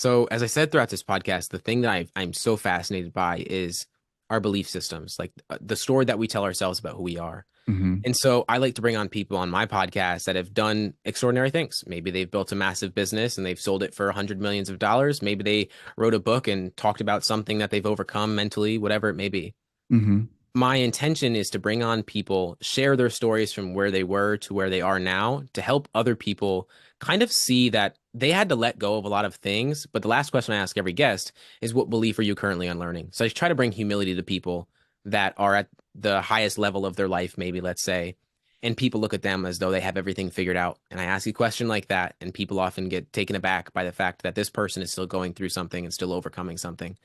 So, as I said throughout this podcast, the thing that I'm so fascinated by is our belief systems, like the story that we tell ourselves about who we are. Hmm. And so, I like to bring on people on my podcast that have done extraordinary things. Maybe they've built a massive business and they've sold it for hundred millions of dollars. Maybe they wrote a book and talked about something that they've overcome mentally, whatever it may be. Hmm. My intention is to bring on people, share their stories from where they were to where they are now to help other people kind of see that they had to let go of a lot of things. But the last question I ask every guest is, what belief are you currently unlearning? So I try to bring humility to people that are at the highest level of their life, maybe, let's say, and people look at them as though they have everything figured out. And I ask a question like that, and people often get taken aback by the fact that this person is still going through something and still overcoming something.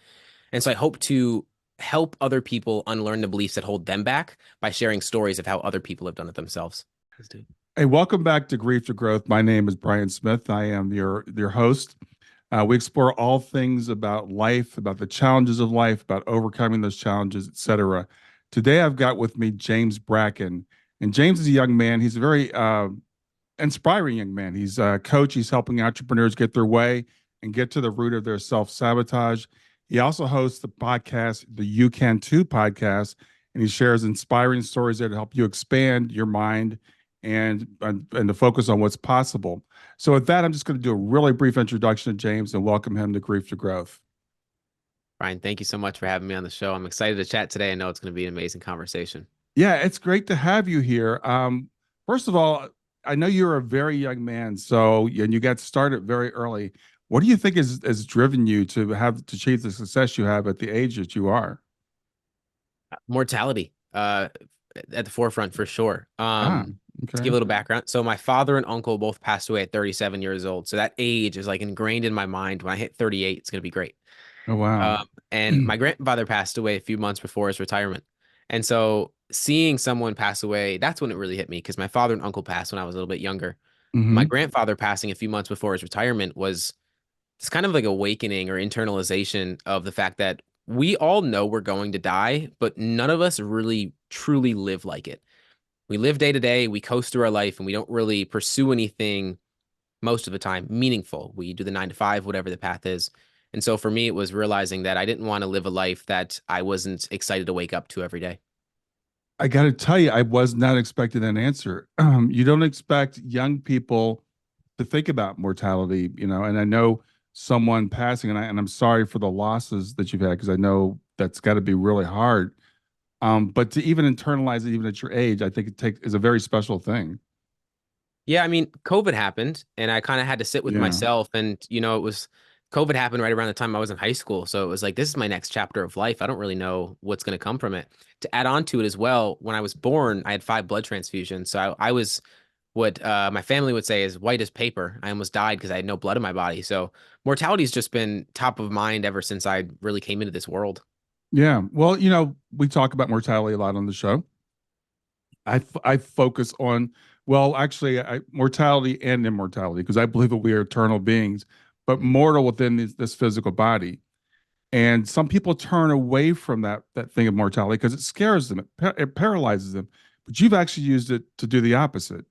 And so I hope to help other people unlearn the beliefs that hold them back by sharing stories of how other people have done it themselves. Let's do it. Hey, welcome back to Grief to Growth. My name is Brian Smith. I am your host. We explore all things about life, about the challenges of life, about overcoming those challenges, etc. Today, I've got with me James Brackin, and James is a young man. He's a very inspiring young man. He's a coach. He's helping entrepreneurs get their way and get to the root of their self sabotage. He also hosts the podcast, the You Can Too podcast, and he shares inspiring stories that help you expand your mind and to focus on what's possible. So, with that, I'm just going to do a really brief introduction to James and welcome him to Grief to Growth. Brian, thank you so much for having me on the show. I'm excited to chat today. I know it's going to be an amazing conversation. Yeah, it's great to have you here. First of all, I know you're a very young man, so and you got started very early. What do you think has driven you to have to achieve the success you have at the age that you are? Mortality, at the forefront for sure. Ah, To give okay. a little background, so my father and uncle both passed away at 37 years old. So that age is like ingrained in my mind. When I hit 38, it's going to be great. Oh, wow. And my grandfather passed away a few months before his retirement. And so seeing someone pass away, that's when it really hit me because my father and uncle passed when I was a little bit younger. My Hmm. grandfather passing a few months before his retirement was it's kind of like awakening or internalization of the fact that we all know we're going to die, but none of us really truly live like it. We live day to day, we coast through our life, and we don't really pursue anything most of the time meaningful. We do the 9 to 5, whatever the path is. And so for me, it was realizing that I didn't want to live a life that I wasn't excited to wake up to every day. I got to tell you, I was not expecting an answer. You don't expect young people to think about mortality, and I know someone passing, and I'm sorry for the losses that you've had because I know that's got to be really hard. But to even internalize it, even at your age, I think is a very special thing. Yeah, I mean, COVID happened and I kind of had to sit with Yeah. myself. And, it was COVID happened right around the time I was in high school. So it was like, this is my next chapter of life. I don't really know what's going to come from it. To add on to it as well, when I was born, I had 5 blood transfusions. So I was what my family would say is white as paper. I almost died because I had no blood in my body. So mortality's just been top of mind ever since I really came into this world. Yeah. Well, we talk about mortality a lot on the show. I focus on, well, actually, mortality and immortality because I believe that we are eternal beings, but Mhm. mortal within this physical body. And some people turn away from that thing of mortality because it scares them, it paralyzes them. But you've actually used it to do the opposite.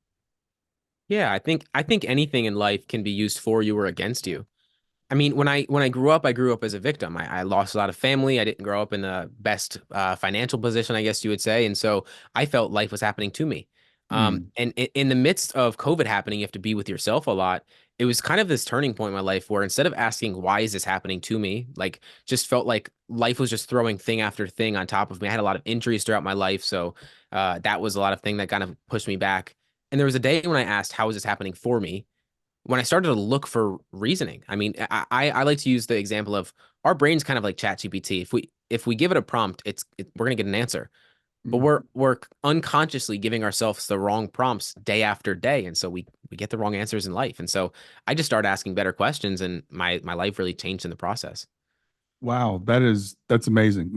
Yeah, I think anything in life can be used for you or against you. I mean, when I grew up, I grew up as a victim. I lost a lot of family. I didn't grow up in the best financial position, I guess you would say, and so I felt life was happening to me. Mm. And in the midst of COVID happening, you have to be with yourself a lot. It was kind of this turning point in my life where instead of asking why is this happening to me, like just felt like life was just throwing thing after thing on top of me. I had a lot of injuries throughout my life, so that was a lot of thing that kind of pushed me back. And there was a day when I asked, "How is this happening for me?" when I started to look for reasoning. I mean, I like to use the example of our brain's kind of like ChatGPT. If we give it a prompt, we're gonna get an answer. But Mm. we're unconsciously giving ourselves the wrong prompts day after day, and so we get the wrong answers in life. And so I just started asking better questions, and my life really changed in the process. Wow, that's amazing.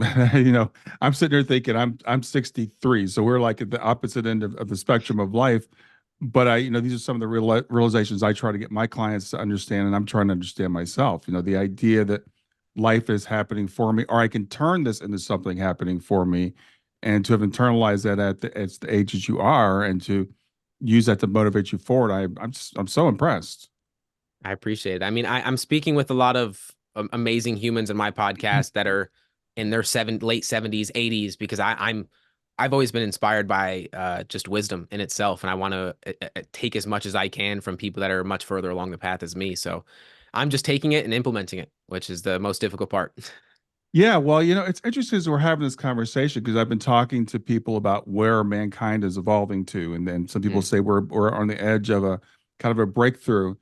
I'm sitting here thinking I'm 63, so we're like at the opposite end of the spectrum of life. But these are some of the realizations I try to get my clients to understand, and I'm trying to understand myself. The idea that life is happening for me, or I can turn this into something happening for me, and to have internalized that at the age that you are, and to use that to motivate you forward. I'm so impressed. I appreciate it. I mean, I'm speaking with a lot of amazing humans in my podcast that are in their late 70s, 80s, because I've always been inspired by just wisdom in itself, and I want to take as much as I can from people that are much further along the path as me. So I'm just taking it and implementing it, which is the most difficult part. Yeah, well, it's interesting as we're having this conversation because I've been talking to people about where mankind is evolving to, and then some people Mm, say we're on the edge of a kind of a breakthrough.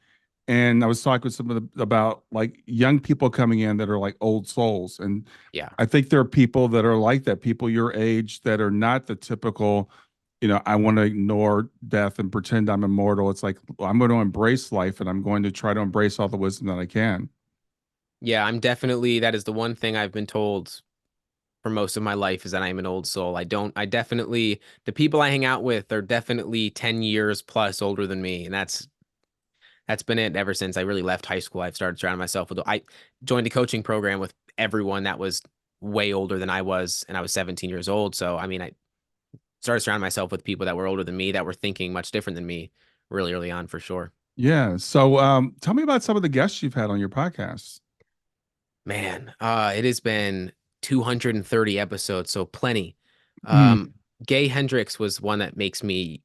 And I was talking with some of about like young people coming in that are like old souls, and yeah. I think there are people that are like that, people your age that are not the typical, I want to ignore death and pretend I'm immortal. It's like I'm going to embrace life and I'm going to try to embrace all the wisdom that I can. Yeah, I'm definitely, that is the one thing I've been told for most of my life is that I'm an old soul. I definitely, the people I hang out with are definitely 10 years plus older than me. And that's been it ever since I really left high school. I've started surrounding myself with, I joined a coaching program with everyone that was way older than I was, and I was 17 years old. So, I mean, I started surrounding myself with people that were older than me, that were thinking much different than me really early on, for sure. Yeah. So tell me about some of the guests you've had on your podcast. Man, it has been 230 episodes, so plenty. Mm, Gay Hendricks was one that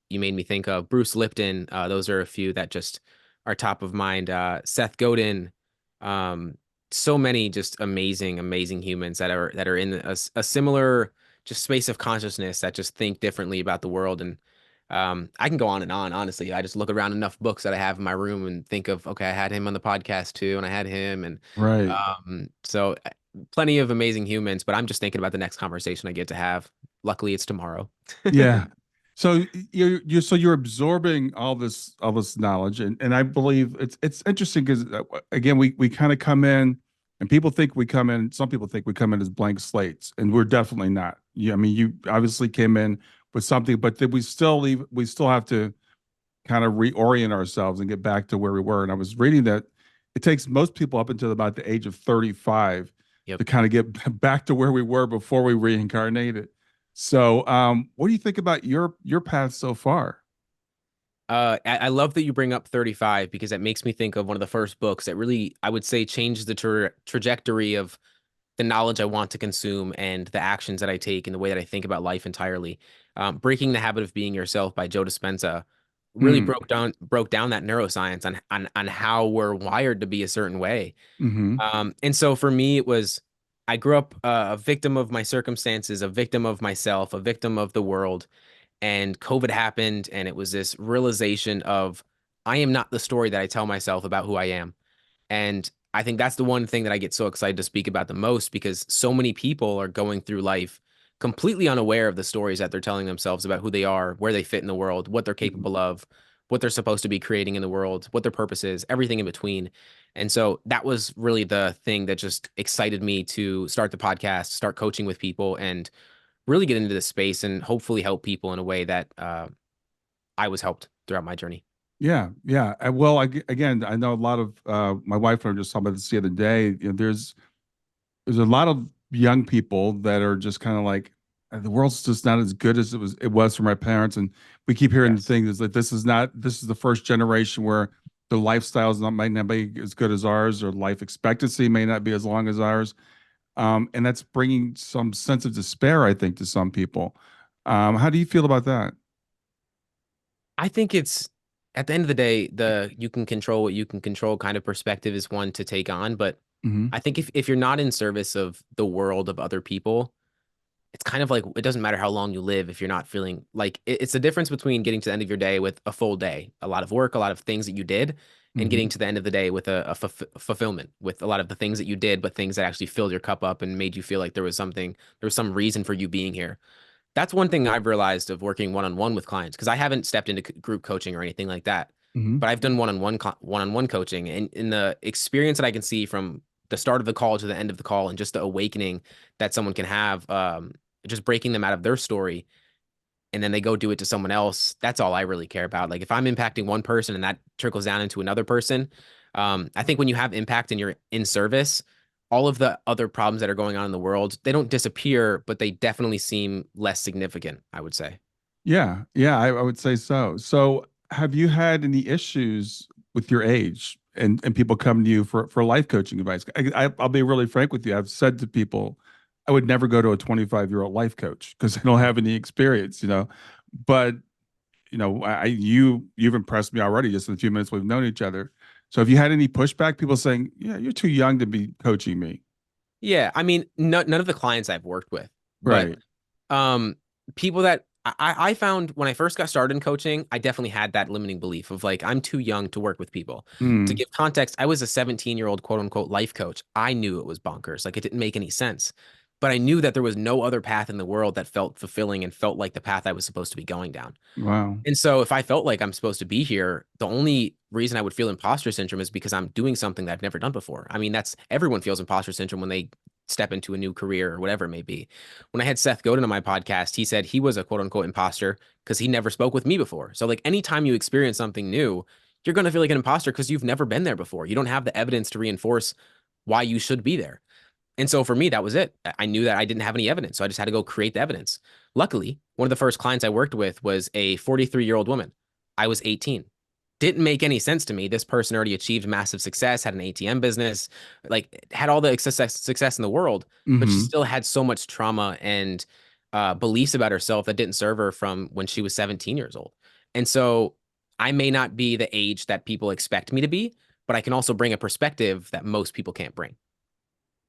you made me think of. Bruce Lipton, those are a few that just are top of mind. Seth Godin, um, so many just amazing, amazing humans that are in a similar just space of consciousness that just think differently about the world. And I can go on and on, honestly. I just look around enough books that I have in my room and think of, okay, I had him on the podcast too, and I had him, and right. so plenty of amazing humans, but I'm just thinking about the next conversation I get to have. Luckily, it's tomorrow. Yeah. So you're absorbing all this knowledge, and I believe it's interesting because again we kind of come in, and people think we come in. Some people think we come in as blank slates, and we're definitely not. I mean, you obviously came in with something, but then we still have to kind of reorient ourselves and get back to where we were. And I was reading that it takes most people up until about the age of 35 Yep. to kind of get back to where we were before we reincarnated. So, what do you think about your path so far? I love that you bring up 35 because that makes me think of one of the first books that really, I would say, changed the trajectory of the knowledge I want to consume and the actions that I take and the way that I think about life entirely. Breaking the Habit of Being Yourself by Joe Dispenza really Mm, broke down that neuroscience on how we're wired to be a certain way. hmm And so for me, it was I grew up a victim of my circumstances, a victim of myself, a victim of the world. And COVID happened, and it was this realization of I am not the story that I tell myself about who I am. And I think that's the one thing that I get so excited to speak about the most because so many people are going through life completely unaware of the stories that they're telling themselves about who they are, where they fit in the world, what they're capable of, what they're supposed to be creating in the world, what their purpose is, everything in between. And so that was really the thing that just excited me to start the podcast, start coaching with people, and really get into this space and hopefully help people in a way that I was helped throughout my journey. Yeah, yeah. Well, again, I know a lot of my wife and I were just talking about this the other day. There's a lot of young people that are just kind of like the world's just not as good as it was for my parents, and we keep hearing the Yes. things like this is the first generation where the lifestyles not might not be as good as ours, or life expectancy may not be as long as ours, and that's bringing some sense of despair, I think, to some people. How do you feel about that? I think it's at the end of the day, the you can control what you can control kind of perspective is one to take on. But Hmm I think if you're not in service of the world of other people, it's kind of like it doesn't matter how long you live if you're not feeling like it's the difference between getting to the end of your day with a full day, a lot of work, a lot of things that you did, and getting hmm to the end of the day with a fulfillment with a lot of the things that you did, but things that actually filled your cup up and made you feel like there was some reason for you being here. That's one thing I've realized of working one-on-one with clients because I haven't stepped into group coaching or anything like that, hmm but I've done one-on-one coaching, and in the experience that I can see from the start of the call to the end of the call and just the awakening that someone can have, just breaking them out of their story and then they go do it to someone else. That's all I really care about. Like if I'm impacting one person and that trickles down into another person, I think when you have impact and you're in service, all of the other problems that are going on in the world, they don't disappear, but they definitely seem less significant, I would say. Yeah, yeah, I would say so. So, have you had any issues with your age? and people come to you for life coaching advice. I'll be really frank with you. I've said to people, I would never go to a 25-year-old life coach because I don't have any experience, you know. But you've impressed me already just in the few minutes we've known each other. So have you had any pushback? People saying, "Yeah, you're too young to be coaching me." Yeah, I mean, none of the clients I've worked with, but Right. um, people that I found when I first got started in coaching, I definitely had that limiting belief of like, I'm too young to work with people. To Mm, give context, I was a 17-year-old quote unquote life coach. I knew it was bonkers. Like, it didn't make any sense. But I knew that there was no other path in the world that felt fulfilling and felt like the path I was supposed to be going down. wow. And so if I felt like I'm supposed to be here, the only reason I would feel imposter syndrome is because I'm doing something that I've never done before. I mean, that's everyone feels imposter syndrome when they step into a new career or whatever it may be. When I had Seth Godin on my podcast, he said he was a quote unquote imposter because he never spoke with me before. So like anytime you experience something new, you're going to feel like an imposter because you've never been there before. You don't have the evidence to reinforce why you should be there. And so for me, that was it. I knew that I didn't have any evidence. So I just had to go create the evidence. Luckily, one of the first clients I worked with was a 43-year-old woman. I was 18. Didn't make any sense to me. This person already achieved massive success, had an ATM business, like had all the success in the world, but she Hmm. still had so much trauma and beliefs about herself that didn't serve her from when she was 17 years old. And so I may not be the age that people expect me to be, but I can also bring a perspective that most people can't bring.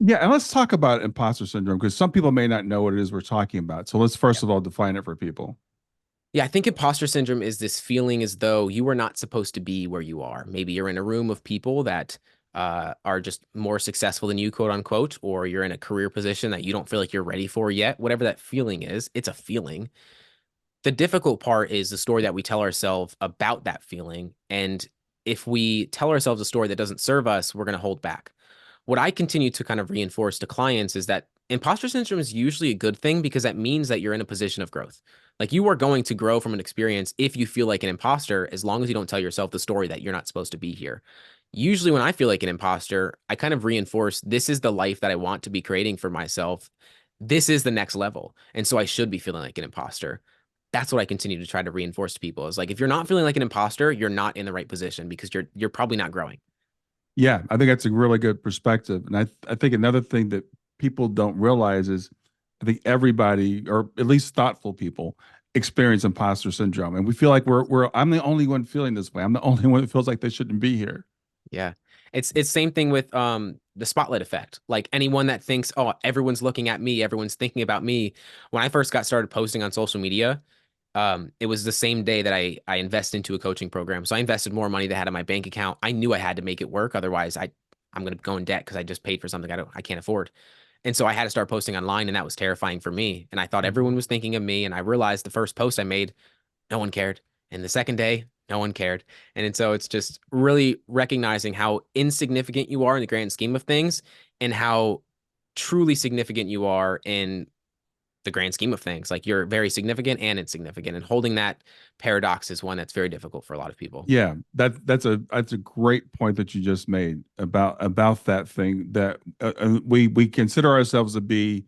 Yeah, and let's talk about imposter syndrome because some people may not know what it is we're talking about. So let's first of all define it for people. Yeah, I think imposter syndrome is this feeling as though you are not supposed to be where you are. Maybe you're in a room of people that are just more successful than you, quote unquote, or you're in a career position that you don't feel like you're ready for yet. Whatever that feeling is, it's a feeling. The difficult part is the story that we tell ourselves about that feeling. And if we tell ourselves a story that doesn't serve us, we're going to hold back. What I continue to kind of reinforce to clients is that imposter syndrome is usually a good thing because that means that you're in a position of growth. Like you are going to grow from an experience if you feel like an imposter, as long as you don't tell yourself the story that you're not supposed to be here. Usually, when I feel like an imposter, I kind of reinforce this is the life that I want to be creating for myself. This is the next level. And so I should be feeling like an imposter. That's what I continue to try to reinforce to people is like if you're not feeling like an imposter, you're not in the right position because you're probably not growing. Yeah, I think that's a really good perspective. And I think another thing that people don't realize is I think everybody, or at least thoughtful people, experience imposter syndrome. And we feel like I'm the only one feeling this way. I'm the only one that feels like they shouldn't be here. Yeah. It's same thing with the spotlight effect. Like anyone that thinks, "Oh, everyone's looking at me, everyone's thinking about me." When I first got started posting on social media, it was the same day that I invested into a coaching program. So I invested more money than I had in my bank account. I knew I had to make it work, otherwise I'm going to go in debt because I just paid for something I can't afford. And so I had to start posting online, and that was terrifying for me. And I thought everyone Mhm. was thinking of me, and I realized the first post I made no one cared. And the second day, no one cared. And so it's just really recognizing how insignificant you are in the grand scheme of things and how truly significant you are in the grand scheme of things. Like you're very significant and insignificant. And holding that paradox is one that's very difficult for a lot of people. Yeah, that's a great point that you just made about that thing that we consider ourselves to be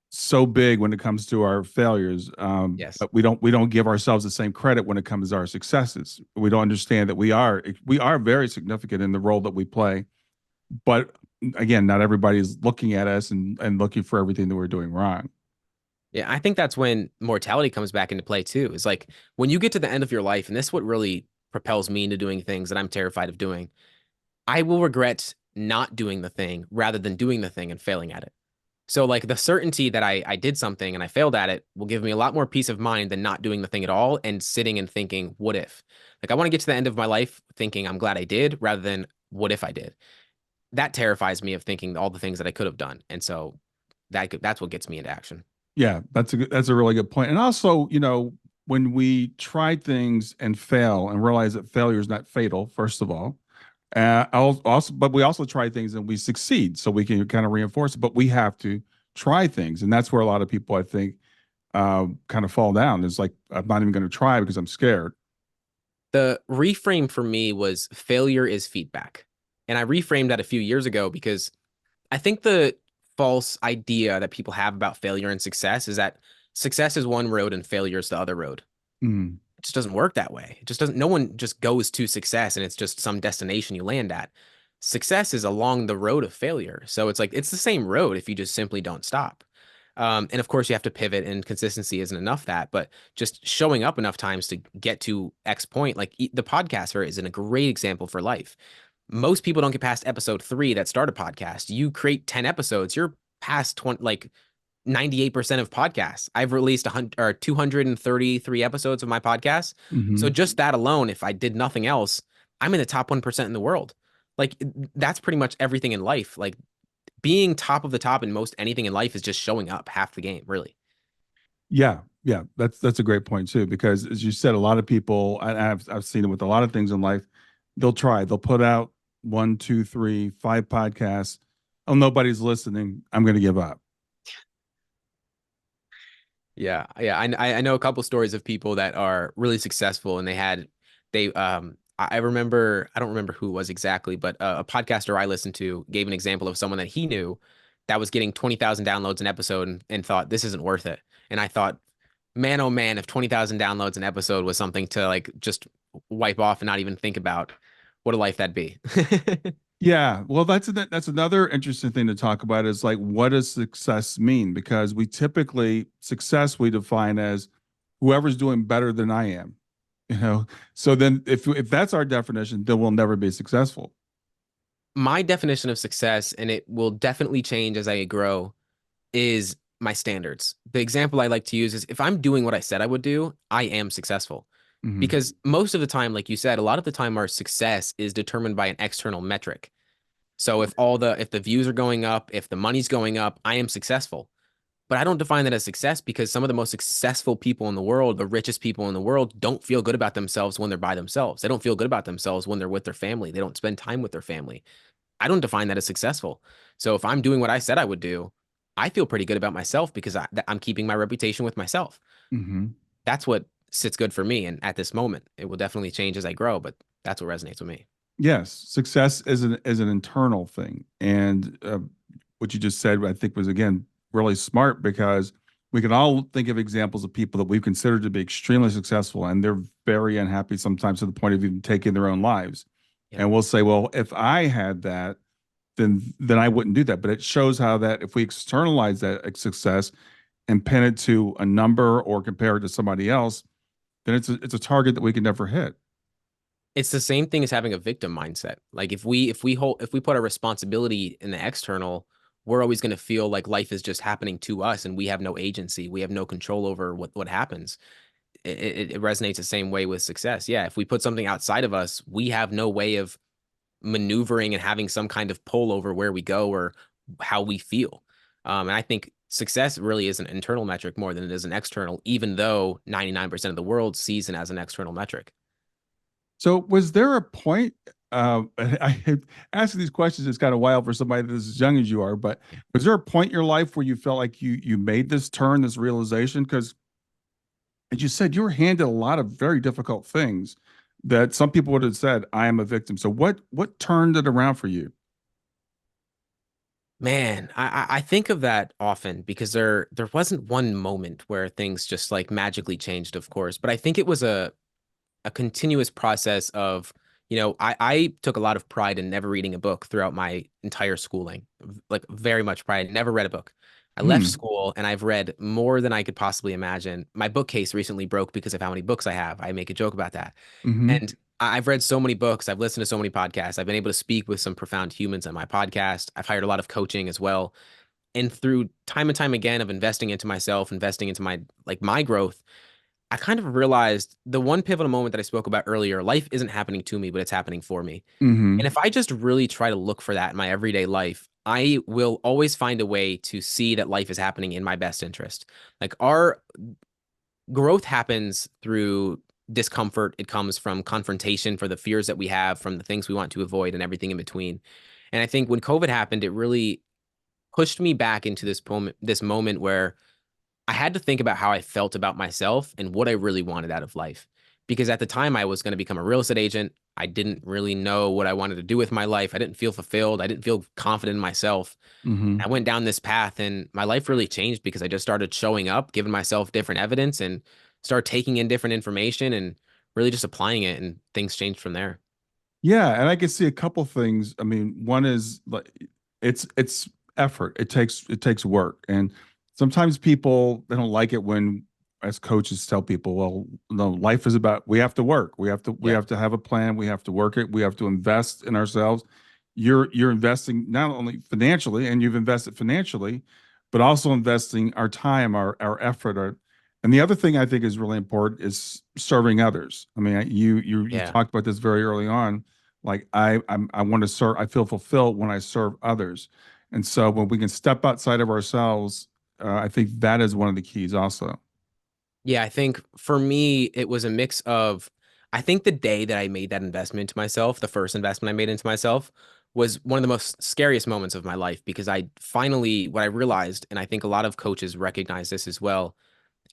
so big when it comes to our failures, Yes. but we don't give ourselves the same credit when it comes to our successes. We don't understand that we are very significant in the role that we play, but again, not everybody's looking at us and looking for everything that we're doing wrong. Yeah, I think that's when mortality comes back into play too. Is like when you get to the end of your life, and this is what really propels me into doing things that I'm terrified of doing. I will regret not doing the thing rather than doing the thing and failing at it. So like the certainty that I did something and I failed at it will give me a lot more peace of mind than not doing the thing at all and sitting and thinking, what if? Like I want to get to the end of my life thinking I'm glad I did rather than what if I did. That terrifies me of thinking all the things that I could have done. And so that's what gets me into action. Yeah, that's a really good point. And also, when we try things and fail and realize that failure is not fatal, first of all, but we also try things and we succeed, so we can kind of reinforce it. But we have to try things, and that's where a lot of people, I think, kind of fall down. It's like I'm not even going to try because I'm scared. The reframe for me was failure is feedback. And I reframed that a few years ago because I think the false idea that people have about failure and success is that success is one road and failure is the other road. Mm. just doesn't work that way. It just doesn't, no one just goes to success and it's just some destination you land at. Success is along the road of failure. So it's like, it's the same road if you just simply don't stop. And of course, you have to pivot, and consistency isn't enough that, but just showing up enough times to get to X point, like the podcaster is a great example for life. Most people don't get past episode 3 that start a podcast. You create 10 episodes, you're past 20, like 98% of podcasts. I've released 100 or 233 episodes of my podcast. So Hmm. just that alone, if I did nothing else, I'm in the top 1% in the world. Like that's pretty much everything in life. Like being top of the top in most anything in life is just showing up half the game, really. Yeah, yeah, that's a great point too, because as you said, a lot of people, and I've seen it with a lot of things in life, they'll put out one, two, three, five podcasts. Oh, nobody's listening. I'm going to give up. Yeah, yeah. I know a couple stories of people that are really successful, and I remember, I don't remember who it was exactly, but a podcaster I listened to gave an example of someone that he knew that was getting 20,000 downloads an episode, and thought this isn't worth it. And I thought, man, oh man, if 20,000 downloads an episode was something to like just wipe off and not even think about, what a life that'd be. Yeah, well, that's another interesting thing to talk about is like what does success mean? Because we typically success we define as whoever's doing better than I am, you know. So then if that's our definition, then we'll never be successful. My definition of success, and it will definitely change as I grow, is my standards. The example I like to use is if I'm doing what I said I would do, I am successful. Hmm. Because most of the time, like you said, a lot of the time our success is determined by an external metric. So if the views are going up, if the money's going up, I am successful. But I don't define that as success because some of the most successful people in the world, the richest people in the world, don't feel good about themselves when they're by themselves. They don't feel good about themselves when they're with their family. They don't spend time with their family. I don't define that as successful. So if I'm doing what I said I would do, I feel pretty good about myself because I'm keeping my reputation with myself. Hmm. That's what sits good for me. And at this moment, it will definitely change as I grow, but that's what resonates with me. Yes, success is an internal thing, and what you just said, I think, was again really smart because we can all think of examples of people that we've considered to be extremely successful, and they're very unhappy sometimes to the point of even taking their own lives. Yep. And we'll say, well, if I had that, then I wouldn't do that. But it shows how that if we externalize that success and pin it to a number or compare it to somebody else, then it's a target that we can never hit. It's the same thing as having a victim mindset. Like if we put our responsibility in the external, we're always going to feel like life is just happening to us and we have no agency. We have no control over what happens. It resonates the same way with success. Yeah, if we put something outside of us, we have no way of maneuvering and having some kind of pull over where we go or how we feel. And I think success really is an internal metric more than it is an external, even though 99% of the world sees it as an external metric. So, was there a point? I asking these questions is kind of wild for somebody that's as young as you are, but was there a point in your life where you felt like you made this turn, this realization? Because, as you said, you were handed a lot of very difficult things that some people would have said, "I am a victim." So, what turned it around for you? Man, I think of that often because there wasn't one moment where things just like magically changed, of course, but I think it was a continuous process of, I took a lot of pride in never reading a book throughout my entire schooling, like very much pride. Never read a book. I left Hmm. school and I've read more than I could possibly imagine. My bookcase recently broke because of how many books I have. I make a joke about that. Hmm. And I've read so many books. I've listened to so many podcasts. I've been able to speak with some profound humans on my podcast. I've hired a lot of coaching as well. And through time and time again of investing into myself, investing into my growth, I kind of realized the one pivotal moment that I spoke about earlier, life isn't happening to me, but it's happening for me. And Hmm. if I just really try to look for that in my everyday life, I will always find a way to see that life is happening in my best interest. Like our growth happens through discomfort. It comes from confrontation for the fears that we have, from the things we want to avoid, and everything in between. And I think when COVID happened, it really pushed me back into this moment where I had to think about how I felt about myself and what I really wanted out of life. Because at the time, I was going to become a real estate agent. I didn't really know what I wanted to do with my life. I didn't feel fulfilled. I didn't feel confident in myself. Hmm. I went down this path and my life really changed because I just started showing up, giving myself different evidence, and started taking in different information and really just applying it, and things changed from there. Yeah, and I can see a couple things. I mean, one is like it's effort. It takes work. And sometimes people they don't like it when as coaches tell people, well, no, life is about we have to work. We Yep. have to have a plan. We have to work it. We have to invest in ourselves. You're investing not only financially and you've invested financially, but also investing our time, our effort, and the other thing I think is really important is serving others. I mean, you Yeah. talked about this very early on, like I want to serve. I feel fulfilled when I serve others, and so when we can step outside of ourselves, I think that is one of the keys. Also. Yeah, I think for me, it was a mix of, I think the day that I made that investment into myself, the first investment I made into myself, was one of the most scariest moments of my life because I finally, what I realized, and I think a lot of coaches recognize this as well,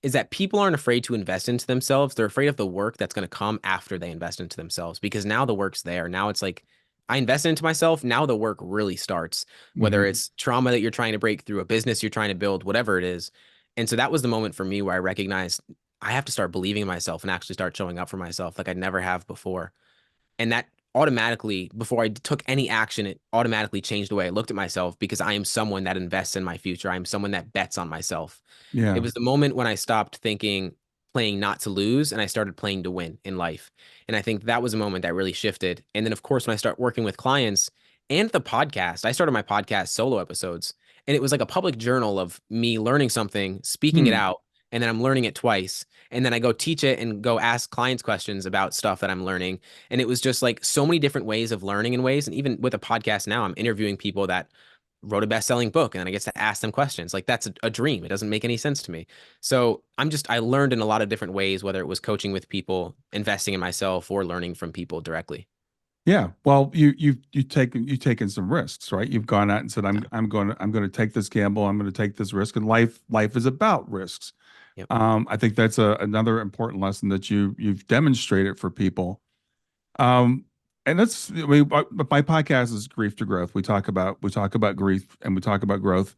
is that people aren't afraid to invest into themselves. They're afraid of the work that's going to come after they invest into themselves because now the work's there. Now it's like, I invested into myself. Now the work really starts, whether Hmm. it's trauma that you're trying to break through, a business you're trying to build, whatever it is. And so that was the moment for me where I recognized I have to start believing in myself and actually start showing up for myself like I never have before. And that automatically, before I took any action, it automatically changed the way I looked at myself because I am someone that invests in my future. I am someone that bets on myself. It Yeah. was the moment when I stopped thinking playing not to lose and I started playing to win in life. And I think that was a moment that really shifted. And then, of course, when I start working with clients and the podcast, I started my podcast solo episodes. And it was like a public journal of me learning something, speaking it Hmm. out, and then I'm learning it twice. And then I go teach it and go ask clients questions about stuff that I'm learning. And it was just like so many different ways of learning in ways. And even with a podcast now, I'm interviewing people that wrote a best-selling book and then I get to ask them questions. Like that's a dream. It doesn't make any sense to me. So I learned in a lot of different ways, whether it was coaching with people, investing in myself, or learning from people directly. Yeah. Well, you've taken some risks, right? You've gone out and said, Yeah. I'm going to take this gamble. I'm going to take this risk, and life is about risks. Yep. I think that's another important lesson that you've demonstrated for people. Um, and that's I mean, my podcast is Grief to Growth. We talk about grief and we talk about growth.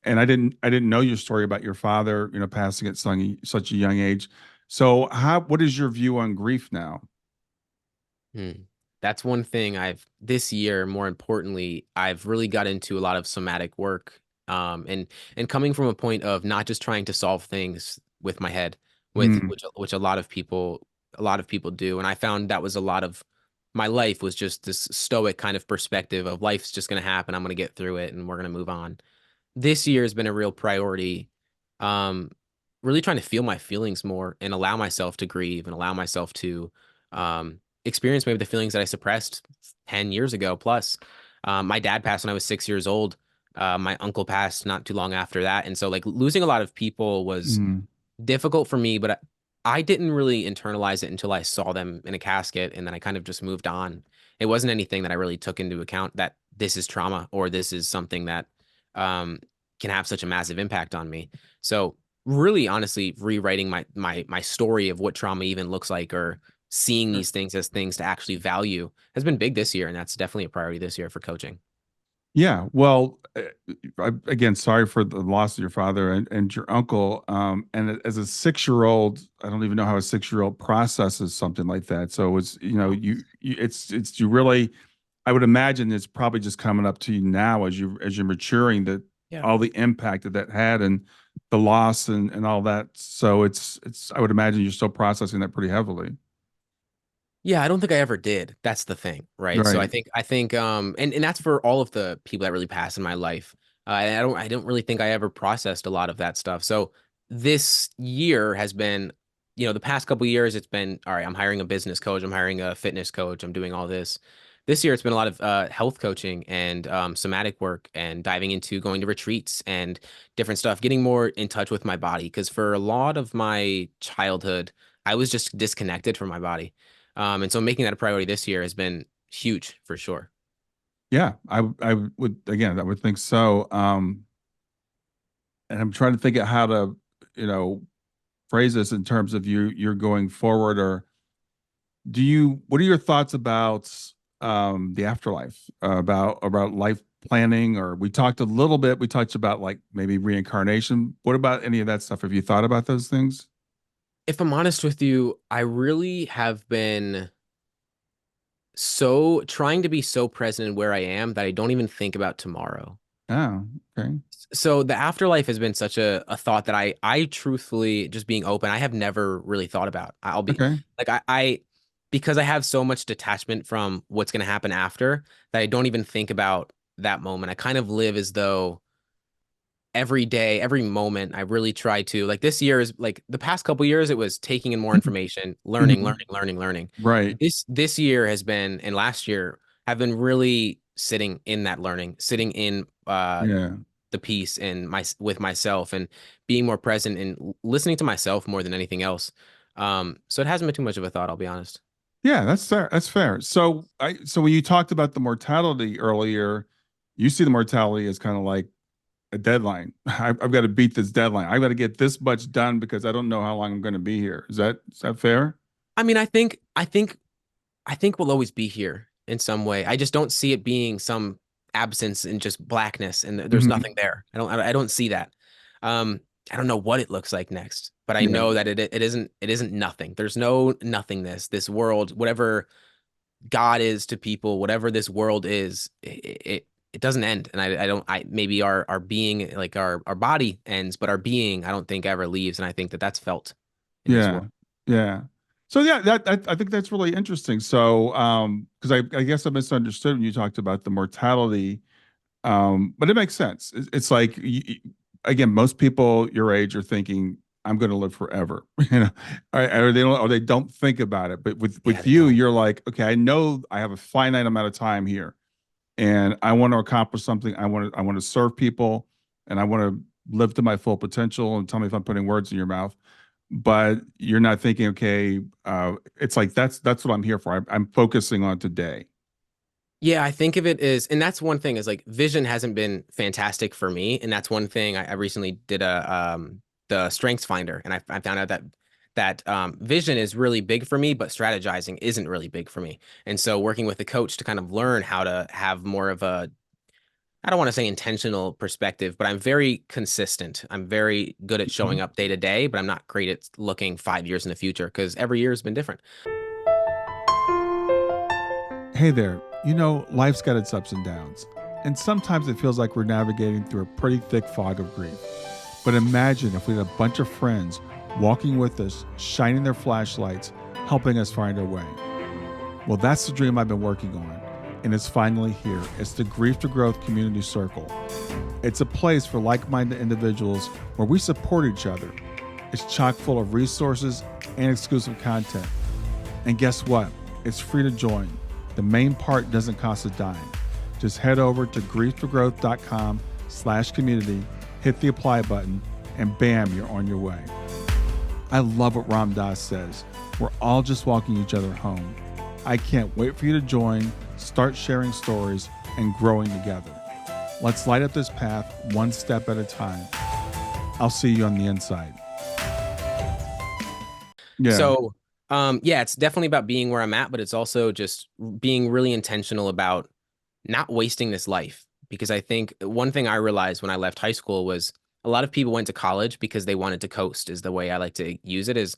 And I didn't know your story about your father, passing at such a young age. So what is your view on grief now? Hmm. That's one thing this year, more importantly, I've really got into a lot of somatic work. And coming from a point of not just trying to solve things with my head, with Mm, which a lot of people do. And I found that was a lot of my life was just this stoic kind of perspective of life's just gonna happen. I'm gonna get through it and we're gonna move on. This year has been a real priority. Um, really trying to feel my feelings more and allow myself to grieve and allow myself to experience maybe the feelings that I suppressed 10 years ago plus. My dad passed when I was 6 years old. My uncle passed not too long after that. And so like losing a lot of people was mm, difficult for me, but I didn't really internalize it until I saw them in a casket and then I kind of just moved on. It wasn't anything that I really took into account that this is trauma or this is something that um, can have such a massive impact on me. So really honestly rewriting my story of what trauma even looks like or seeing these things as things to actually value has been big this year and that's definitely a priority this year for coaching. yeah. Well, again, sorry for the loss of your father and your uncle. And as a 6-year-old, I don't even know how a 6-year-old processes something like that. So it's Wow. it's you really. I would imagine it's probably just coming up to you now as you're maturing that Yeah. all the impact that had and the loss and all that. So it's I would imagine you're still processing that pretty heavily. Yeah, I don't think I ever did. That's the thing, right? So I Right. think I think and that's for all of the people that really passed in my life. I don't really think I ever processed a lot of that stuff. So this year has been, the past couple years it's been all right, I'm hiring a business coach, I'm hiring a fitness coach, I'm doing all this. This year it's been a lot of health coaching and somatic work and diving into going to retreats and different stuff, getting more in touch with my body because for a lot of my childhood I was just disconnected from my body. And so making that a priority this year has been huge for sure. Yeah, I would again, I would think so. And I'm trying to think of how to, you know, phrase this in terms of you're going forward or what are your thoughts about the afterlife, about life planning, or we talked a little bit, we touched about like maybe reincarnation. What about any of that stuff? Have you thought about those things? If I'm honest with you, I really have been so trying to be so present in where I am that I don't even think about tomorrow. Oh, okay. So the afterlife has been such a thought that I truthfully, just being open, I have never really thought about. I'll be Okay. like I because I have so much detachment from what's going to happen after that I don't even think about that moment. I kind of live as though every day, every moment, I really try to, like, this year is like the past couple years, it was taking in more information, learning, Mhm. learning, learning, learning. Right. This year has been, and last year have been really sitting in that learning, sitting in Yeah. the peace and my with myself and being more present and listening to myself more than anything else. So it hasn't been too much of a thought, I'll be honest. Yeah, that's fair. That's fair. So when you talked about the mortality earlier, you see the mortality as kind of like a deadline. I've got to beat this deadline. I've got to get this much done because I don't know how long I'm going to be here. Is that fair? I mean, I think we'll always be here in some way. I just don't see it being some absence and just blackness and there's Hmm. nothing there. I don't see that. Um, I don't know what it looks like next, but I Yeah. know that it isn't nothing. There's no nothingness. This world, whatever God is to people, whatever this world is, it doesn't end. And I don't I maybe our being, like our body ends, but our being I don't think ever leaves. And I think that that's felt in this Yeah. world. Yeah. So yeah, I think that's really interesting. So because I guess I misunderstood when you talked about the mortality. But it makes sense. It's like again, most people your age are thinking, "I'm going to live forever," or they don't think about it. But with Yeah, with they you, don't. you're like, "Okay, I know I have a finite amount of time here, and I want to accomplish something. I want to serve people, and I want to live to my full potential." And tell me if I'm putting words in your mouth, but you're not thinking, okay, it's like that's what I'm here for. I'm focusing on today. Yeah, I think of it as, and that's one thing is like vision hasn't been fantastic for me, and that's one thing I recently did a the Strengths Finder, and I found out that vision is really big for me, but strategizing isn't really big for me. And so working with a coach to kind of learn how to have more of a, I don't want to say intentional perspective, but I'm very consistent. I'm very good at showing Mhm. up day to day, but I'm not great at looking 5 years in the future because every year has been different. Hey there. Life's got its ups and downs, and sometimes it feels like we're navigating through a pretty thick fog of grief. But imagine if we had a bunch of friends walking with us, shining their flashlights, helping us find our way. Well, that's the dream I've been working on, and it's finally here. It's the Grief to Growth Community Circle. It's a place for like minded individuals where we support each other. It's chock full of resources and exclusive content. And guess what? It's free to join. The main part doesn't cost a dime. Just head over to griefforgrowth.com/community, hit the apply button, and bam, you're on your way. I love what Ram Dass says. We're all just walking each other home. I can't wait for you to join, start sharing stories, and growing together. Let's light up this path one step at a time. I'll see you on the inside. Yeah. So, yeah, it's definitely about being where I'm at, but it's also just being really intentional about not wasting this life. Because I think one thing I realized when I left high school was a lot of people went to college because they wanted to coast, is the way I like to use it, is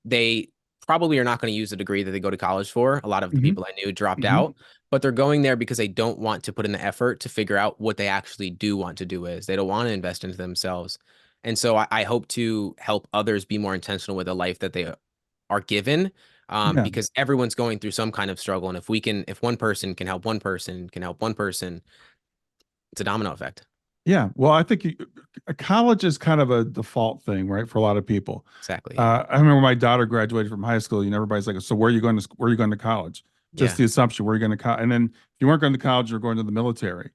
they probably are not going to use the degree that they go to college for. A lot of the Hmm. people I knew dropped Hmm. out, but they're going there because they don't want to put in the effort to figure out what they actually do want to do is. They don't want to invest into themselves. And so I hope to help others be more intentional with the life that they are given, Yeah. because everyone's going through some kind of struggle. And if one person can help one person, can help one person, it's a domino effect. Yeah. Well, I think college is kind of a default thing, right, for a lot of people. Exactly. Yeah. I remember my daughter graduated from high school. Everybody's like, "So where are you going to college?" Just Yeah. the assumption where are you going to college, and then if you weren't going to college, you're going to the military.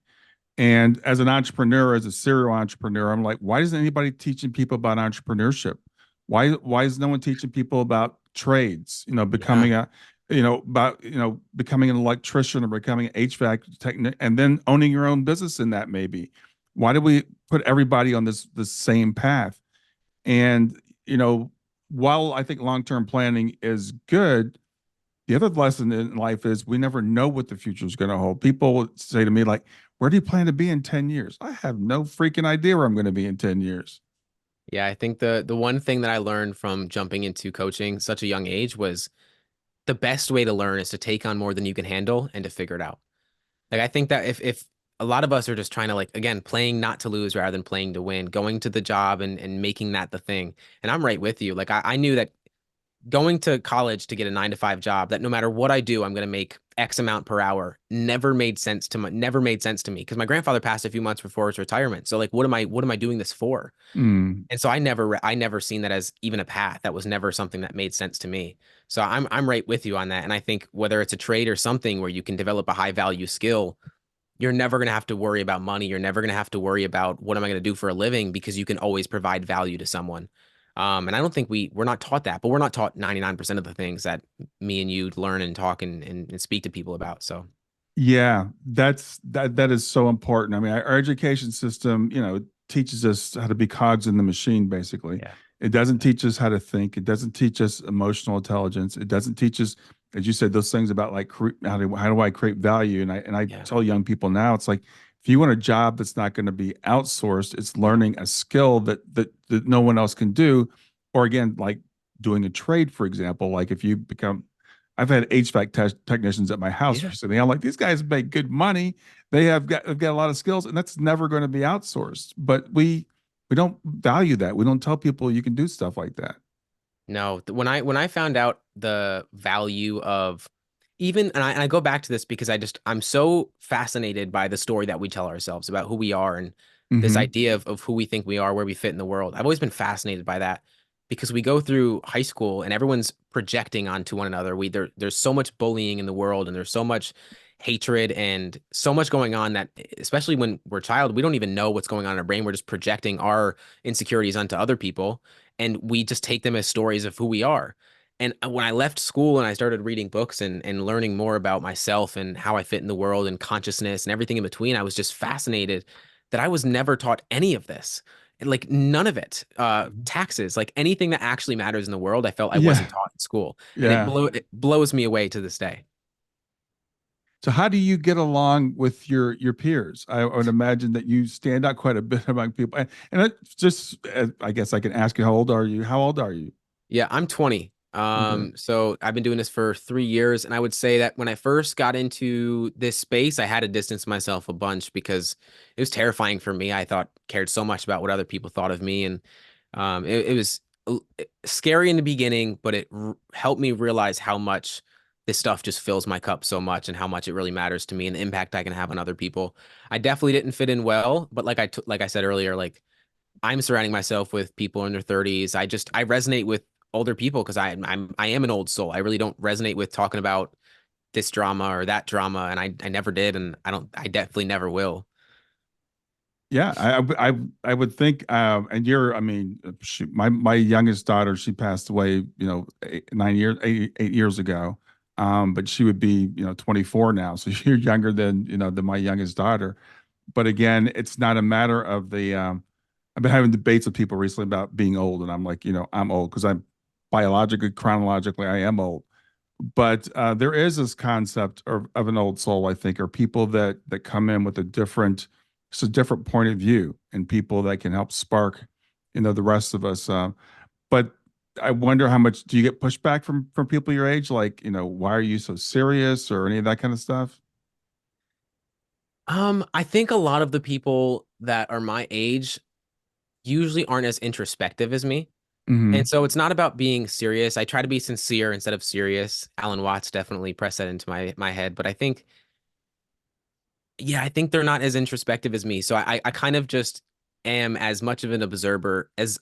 And as an entrepreneur, as a serial entrepreneur, I'm like, why isn't anybody teaching people about entrepreneurship? Why is no one teaching people about trades? Yeah. Becoming an electrician or becoming an HVAC technician, and then owning your own business in that maybe. Why do we put everybody on this same path? And while I think long-term planning is good, the other lesson in life is we never know what the future is going to hold. People would say to me, like, where do you plan to be in 10 years? I have no freaking idea where I'm going to be in 10 years. Yeah, I think the one thing that I learned from jumping into coaching such a young age was the best way to learn is to take on more than you can handle and to figure it out. Like I think that if a lot of us are just trying to like again playing not to lose rather than playing to win, going to the job and making that the thing. And I'm right with you. Like I knew that going to college to get a 9 to 5 job, that no matter what I do, I'm going to make X amount per hour, never made sense to me because my grandfather passed a few months before his retirement. So like what am I doing this for? Mm. And so I never seen that as even a path. That was never something that made sense to me. So I'm right with you on that. And I think whether it's a trade or something where you can develop a high value skill, you're never going to have to worry about money. You're never going to have to worry about what am I going to do for a living because you can always provide value to someone. And I don't think we're not taught that, but we're not taught 99% of the things that me and you learn and talk and speak to people about. So Yeah, that is so important. I mean, our education system, teaches us how to be cogs in the machine, basically. yeah, It doesn't teach us how to think. It doesn't teach us emotional intelligence. It doesn't teach us, as you said, those things about like how do I create value? And I yeah, tell young people now, it's like if you want a job that's not going to be outsourced, it's learning a skill that no one else can do, or again, like doing a trade, for example. Like if you become I've had HVAC technicians at my house yeah. recently. I'm like, these guys make good money. They've got a lot of skills, and that's never going to be outsourced. But we don't value that. We don't tell people you can do stuff like that. No, when I found out the value of even and I go back to this because I'm so fascinated by the story that we tell ourselves about who we are and this Hmm. idea of who we think we are, where we fit in the world. I've always been fascinated by that because we go through high school and everyone's projecting onto one another. There's so much bullying in the world and there's so much hatred and so much going on that especially when we're a child, we don't even know what's going on in our brain. We're just projecting our insecurities onto other people and we just take them as stories of who we are. And when I left school and I started reading books and learning more about myself and how I fit in the world and consciousness and everything in between, I was just fascinated that I was never taught any of this. Like none of it. Taxes, like anything that actually matters in the world, I felt I wasn't Yeah, taught in school. And yeah. it blows me away to this day. So how do you get along with your peers? I would imagine that you stand out quite a bit among people. And I guess I can ask you, how old are you? How old are you? Yeah, I'm 20. Okay. So I've been doing this for 3 years, and I would say that when I first got into this space, I had to distance myself a bunch because it was terrifying for me. I thought cared so much about what other people thought of me, and it was scary in the beginning, but it r helped me realize how much this stuff just fills my cup so much, and how much it really matters to me, and the impact I can have on other people. I definitely didn't fit in well, but like I said earlier, like I'm surrounding myself with people in their 30s. I resonate with older people because I am an old soul. I really don't resonate with talking about this drama or that drama, and I never did, and I definitely never will. Yeah, I would think, and I mean, my youngest daughter, she passed away, 8 years ago. But she would be, 24 now. So you're younger than my youngest daughter. But again, it's not a matter of I've been having debates with people recently about being old, and I'm like, I'm old because I'm biologically, chronologically, I am old. But there is this concept of an old soul, I think, or people that come in with it's a different point of view, and people that can help spark, the rest of us. But I wonder how much do you get pushback from people your age, like, why are you so serious, or any of that kind of stuff? I think a lot of the people that are my age usually aren't as introspective as me. And Hmm. so it's not about being serious. I try to be sincere instead of serious. Alan Watts definitely pressed that into my head, but I think yeah, I think they're not as introspective as me. So I kind of just am as much of an observer as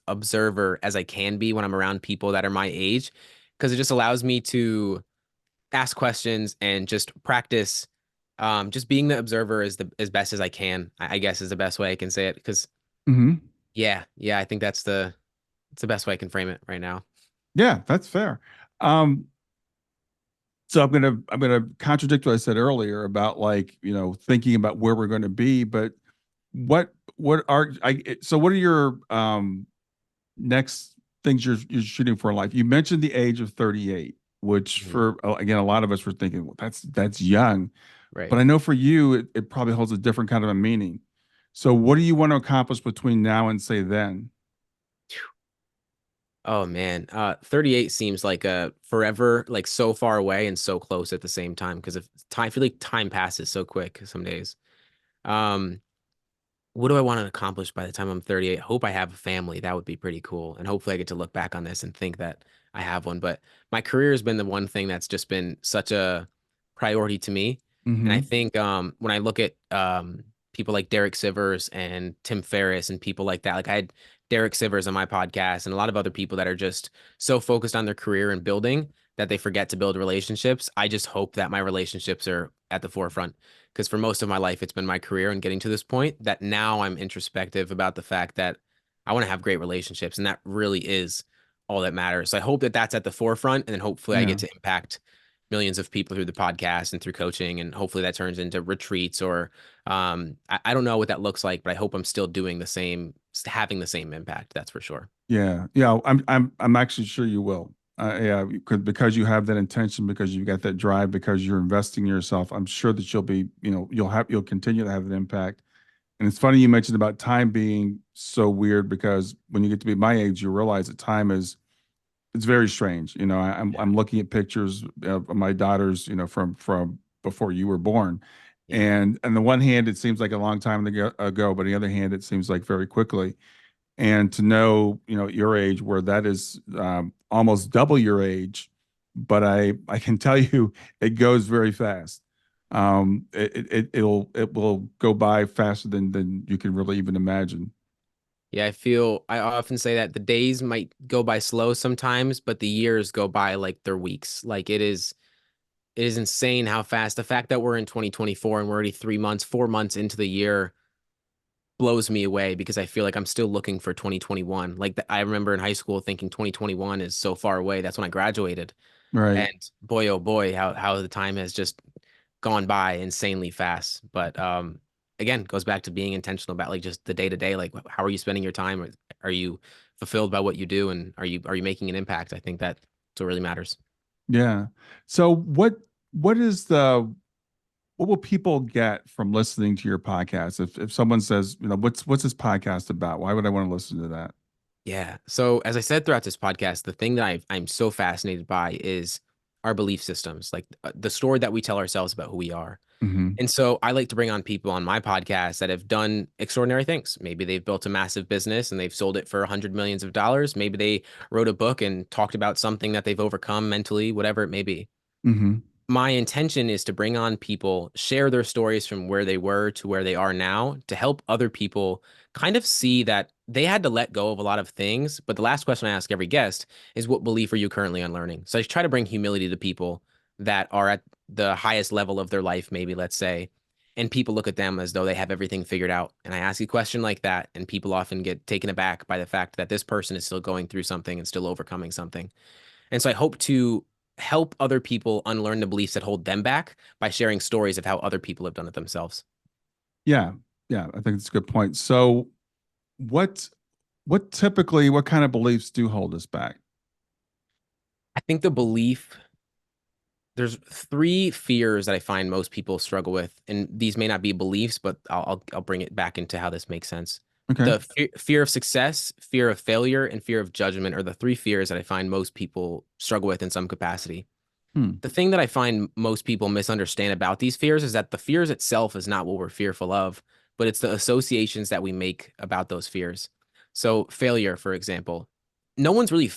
I can be when I'm around people that are my age, because it just allows me to ask questions and just practice just being the observer as best as I can, I guess is the best way I can say it. Because Hmm. yeah, I think it's the best way I can frame it right now. Yeah, that's fair. Um, so I'm gonna contradict what I said earlier about, like, thinking about where we're going to be, but what are your next things you're shooting for in life? You mentioned the age of 38, which Mhm. for again, a lot of us were thinking, well, that's young. Right. But I know for you, it probably holds a different kind of a meaning. So what do you want to accomplish between now and say then? Oh man, 38 seems like a forever, like so far away and so close at the same time because of time. I feel like time passes so quick some days. Um, what do I want to accomplish by the time I'm 38? Hope I have a family. That would be pretty cool. And hopefully I get to look back on this and think that I have one. But my career has been the one thing that's just been such a priority to me. And I Mm-hmm. think when I look at people like Derek Sivers and Tim Ferriss and people like that, like I had Derek Sivers on my podcast and a lot of other people that are just so focused on their career and building that they forget to build relationships. I just hope that my relationships are at the forefront because for most of my life, it's been my career and getting to this point that now I'm introspective about the fact that I want to have great relationships. And that really is all that matters. So I hope that that's at the forefront. And then hopefully I Yeah. get to impact millions of people through the podcast and through coaching. And hopefully that turns into retreats or I don't know what that looks like, but I hope I'm still doing the same, having the same impact. That's for sure. Yeah. Yeah. I'm actually sure you will. Yeah, because you have that intention, because you've got that drive, because you're investing in yourself. I'm sure that you'll continue to have an impact. And it's funny you mentioned about time being so weird, because when you get to be my age, you realize that time is it's very strange. I'm Yeah. looking at pictures of my daughters, from before you were born, Yeah. and on the one hand, it seems like a long time ago, but on the other hand, it seems like very quickly. And to know, at your age, where that is almost double your age, but I can tell you, it goes very fast. It will go by faster than you can really even imagine. Yeah, I often say that the days might go by slow sometimes, but the years go by like they're weeks. Like it is insane how fast the fact that we're in 2024 and we're already 3 months, 4 months into the year blows me away because I feel like I'm still looking for 2021. I remember in high school thinking 2021 is so far away. That's when I graduated. Right. And boy, oh boy, how the time has just gone by insanely fast. But again, goes back to being intentional about like just the day to day. Like, how are you spending your time? Are you fulfilled by what you do, and are you making an impact? I think that's what really matters. Yeah. So what is the what will people get from listening to your podcast? If someone says, what's this podcast about? Why would I want to listen to that? Yeah. So as I said throughout this podcast, the thing that I'm so fascinated by is our belief systems, like the story that we tell ourselves about who we are. Hmm. And so I like to bring on people on my podcast that have done extraordinary things. Maybe they've built a massive business and they've sold it for hundred millions of dollars. Maybe they wrote a book and talked about something that they've overcome mentally, whatever it may be. Hmm. My intention is to bring on people, share their stories from where they were to where they are now to help other people kind of see that they had to let go of a lot of things. But the last question I ask every guest is, what belief are you currently unlearning? So I try to bring humility to people that are at the highest level of their life, maybe, let's say, and people look at them as though they have everything figured out. And I ask a question like that, and people often get taken aback by the fact that this person is still going through something and still overcoming something. And so I hope to help other people unlearn the beliefs that hold them back by sharing stories of how other people have done it themselves. Yeah. Yeah. I think that's a good point. So what what kind of beliefs do hold us back? I think the belief there's three fears that I find most people struggle with, and these may not be beliefs, but I'll bring it back into how this makes sense. Okay. The fear of success, fear of failure, and fear of judgment are the three fears that I find most people struggle with in some capacity. Hmm. The thing that I find most people misunderstand about these fears is that the fears itself is not what we're fearful of, but it's the associations that we make about those fears. So, failure, for example, no one's really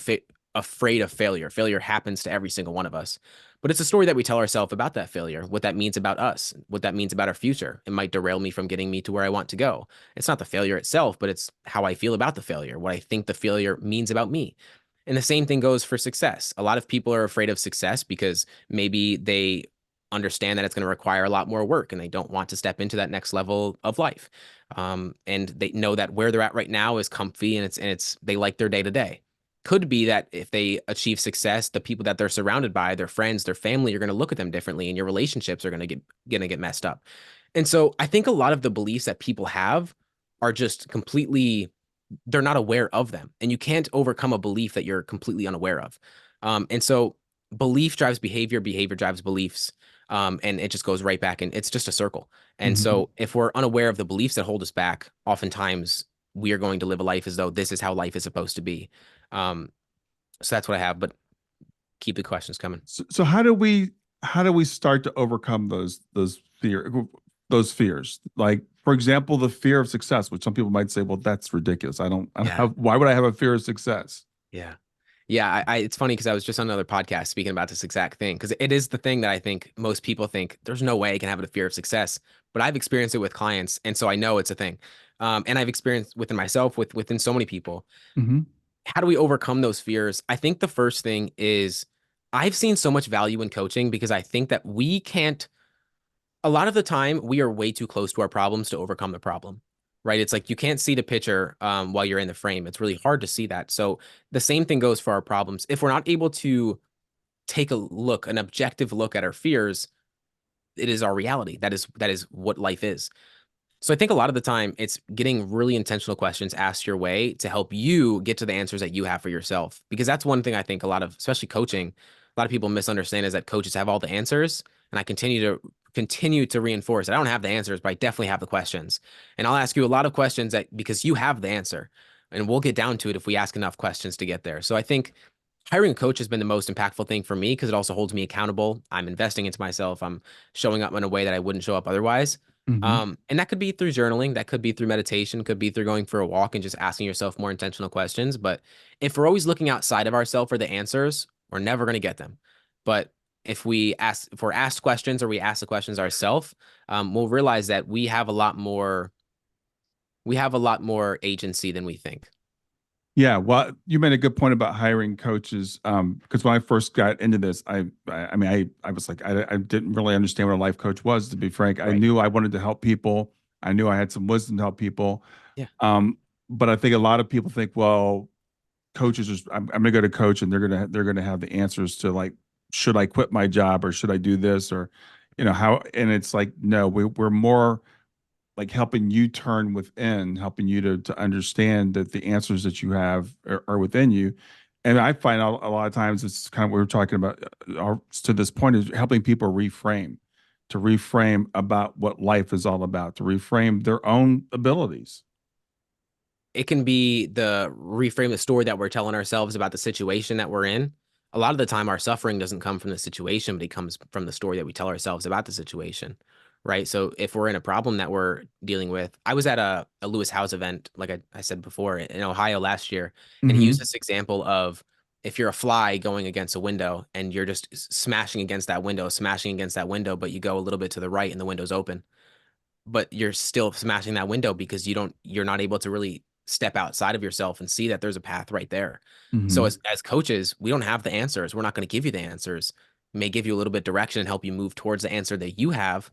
afraid of failure. Failure happens to every single one of us, but it's a story that we tell ourselves about that failure, what that means about us, what that means about our future. It might derail me from getting me to where I want to go. It's not the failure itself, but it's how I feel about the failure, what I think the failure means about me. And the same thing goes for success. A lot of people are afraid of success because maybe they understand that it's going to require a lot more work and they don't want to step into that next level of life. And they know that where they're at right now is comfy and it's they like their day to day. Could be that if they achieve success, the people that they're surrounded by, their friends, their family, are going to look at them differently, and your relationships are going to get messed up. And so I think a lot of the beliefs that people have are just completely they're not aware of them. And you can't overcome a belief that you're completely unaware of. And so belief drives behavior, behavior drives beliefs. And it just goes right back and it's just a circle. And Hmm. so if we're unaware of the beliefs that hold us back, oftentimes we are going to live a life as though this is how life is supposed to be. Um, So that's what I have, but keep the questions coming. So how do we start to overcome those fears? Like, for example, the fear of success, which some people might say, well, that's ridiculous. I don't Yeah. have, why would I have a fear of success? Yeah. Yeah, it's funny because I was just on another podcast speaking about this exact thing because it is the thing that I think most people think there's no way I can have a fear of success, but I've experienced it with clients, and so I know it's a thing. And I've experienced within myself, within so many people. Hmm. How do we overcome those fears? I think the first thing is I've seen so much value in coaching because I think that we can't a lot of the time we are way too close to our problems to overcome the problem, right? It's like you can't see the picture while you're in the frame. It's really hard to see that. So the same thing goes for our problems. If we're not able to take a look, an objective look at our fears, it is our reality. That is what life is. So I think a lot of the time it's getting really intentional questions asked your way to help you get to the answers that you have for yourself. Because that's one thing I think a lot of, especially coaching, a lot of people misunderstand is that coaches have all the answers. And I continue to reinforce it. I don't have the answers, but I definitely have the questions. And I'll ask you a lot of questions that because you have the answer. And we'll get down to it if we ask enough questions to get there. So I think hiring a coach has been the most impactful thing for me because it also holds me accountable. I'm investing into myself. I'm showing up in a way that I wouldn't show up otherwise. Hmm. And that could be through journaling, that could be through meditation, could be through going for a walk and just asking yourself more intentional questions. But if we're always looking outside of ourselves for the answers, we're never going to get them. But if we're asked questions or we ask the questions ourselves, we'll realize that we have a lot more agency than we think. Yeah, well, you made a good point about hiring coaches. Because when I first got into this, I mean, I was like, I didn't really understand what a life coach was, to be frank. I Right. knew I wanted to help people. I knew I had some wisdom to help people. Yeah. Um, but I think a lot of people think, well, coaches are, I'm going to go to coach and they're going to have the answers to like, should I quit my job or should I do this or, how, and it's like, no, we're more like helping you turn within, helping you to understand that the answers that you have are within you. And I find out a lot of times it's kind of what we're talking about to this point is helping people to reframe about what life is all about, to reframe their own abilities. It can be the reframe the story that we're telling ourselves about the situation that we're in. A lot of the time, our suffering doesn't come from the situation, but it comes from the story that we tell ourselves about the situation, right? So if we're in a problem that we're dealing with, I was at a Lewis Howes event, like I said before, in Ohio last year, and he used Hmm. this example of if you're a fly going against a window and you're just smashing against that window, but you go a little bit to the right and the window's open, but you're still smashing that window because you're not able to really step outside of yourself and see that there's a path right there. So Hmm. as coaches, we don't have the answers. We're not going to give you the answers. We may give you a little bit of direction and help you move towards the answer that you have,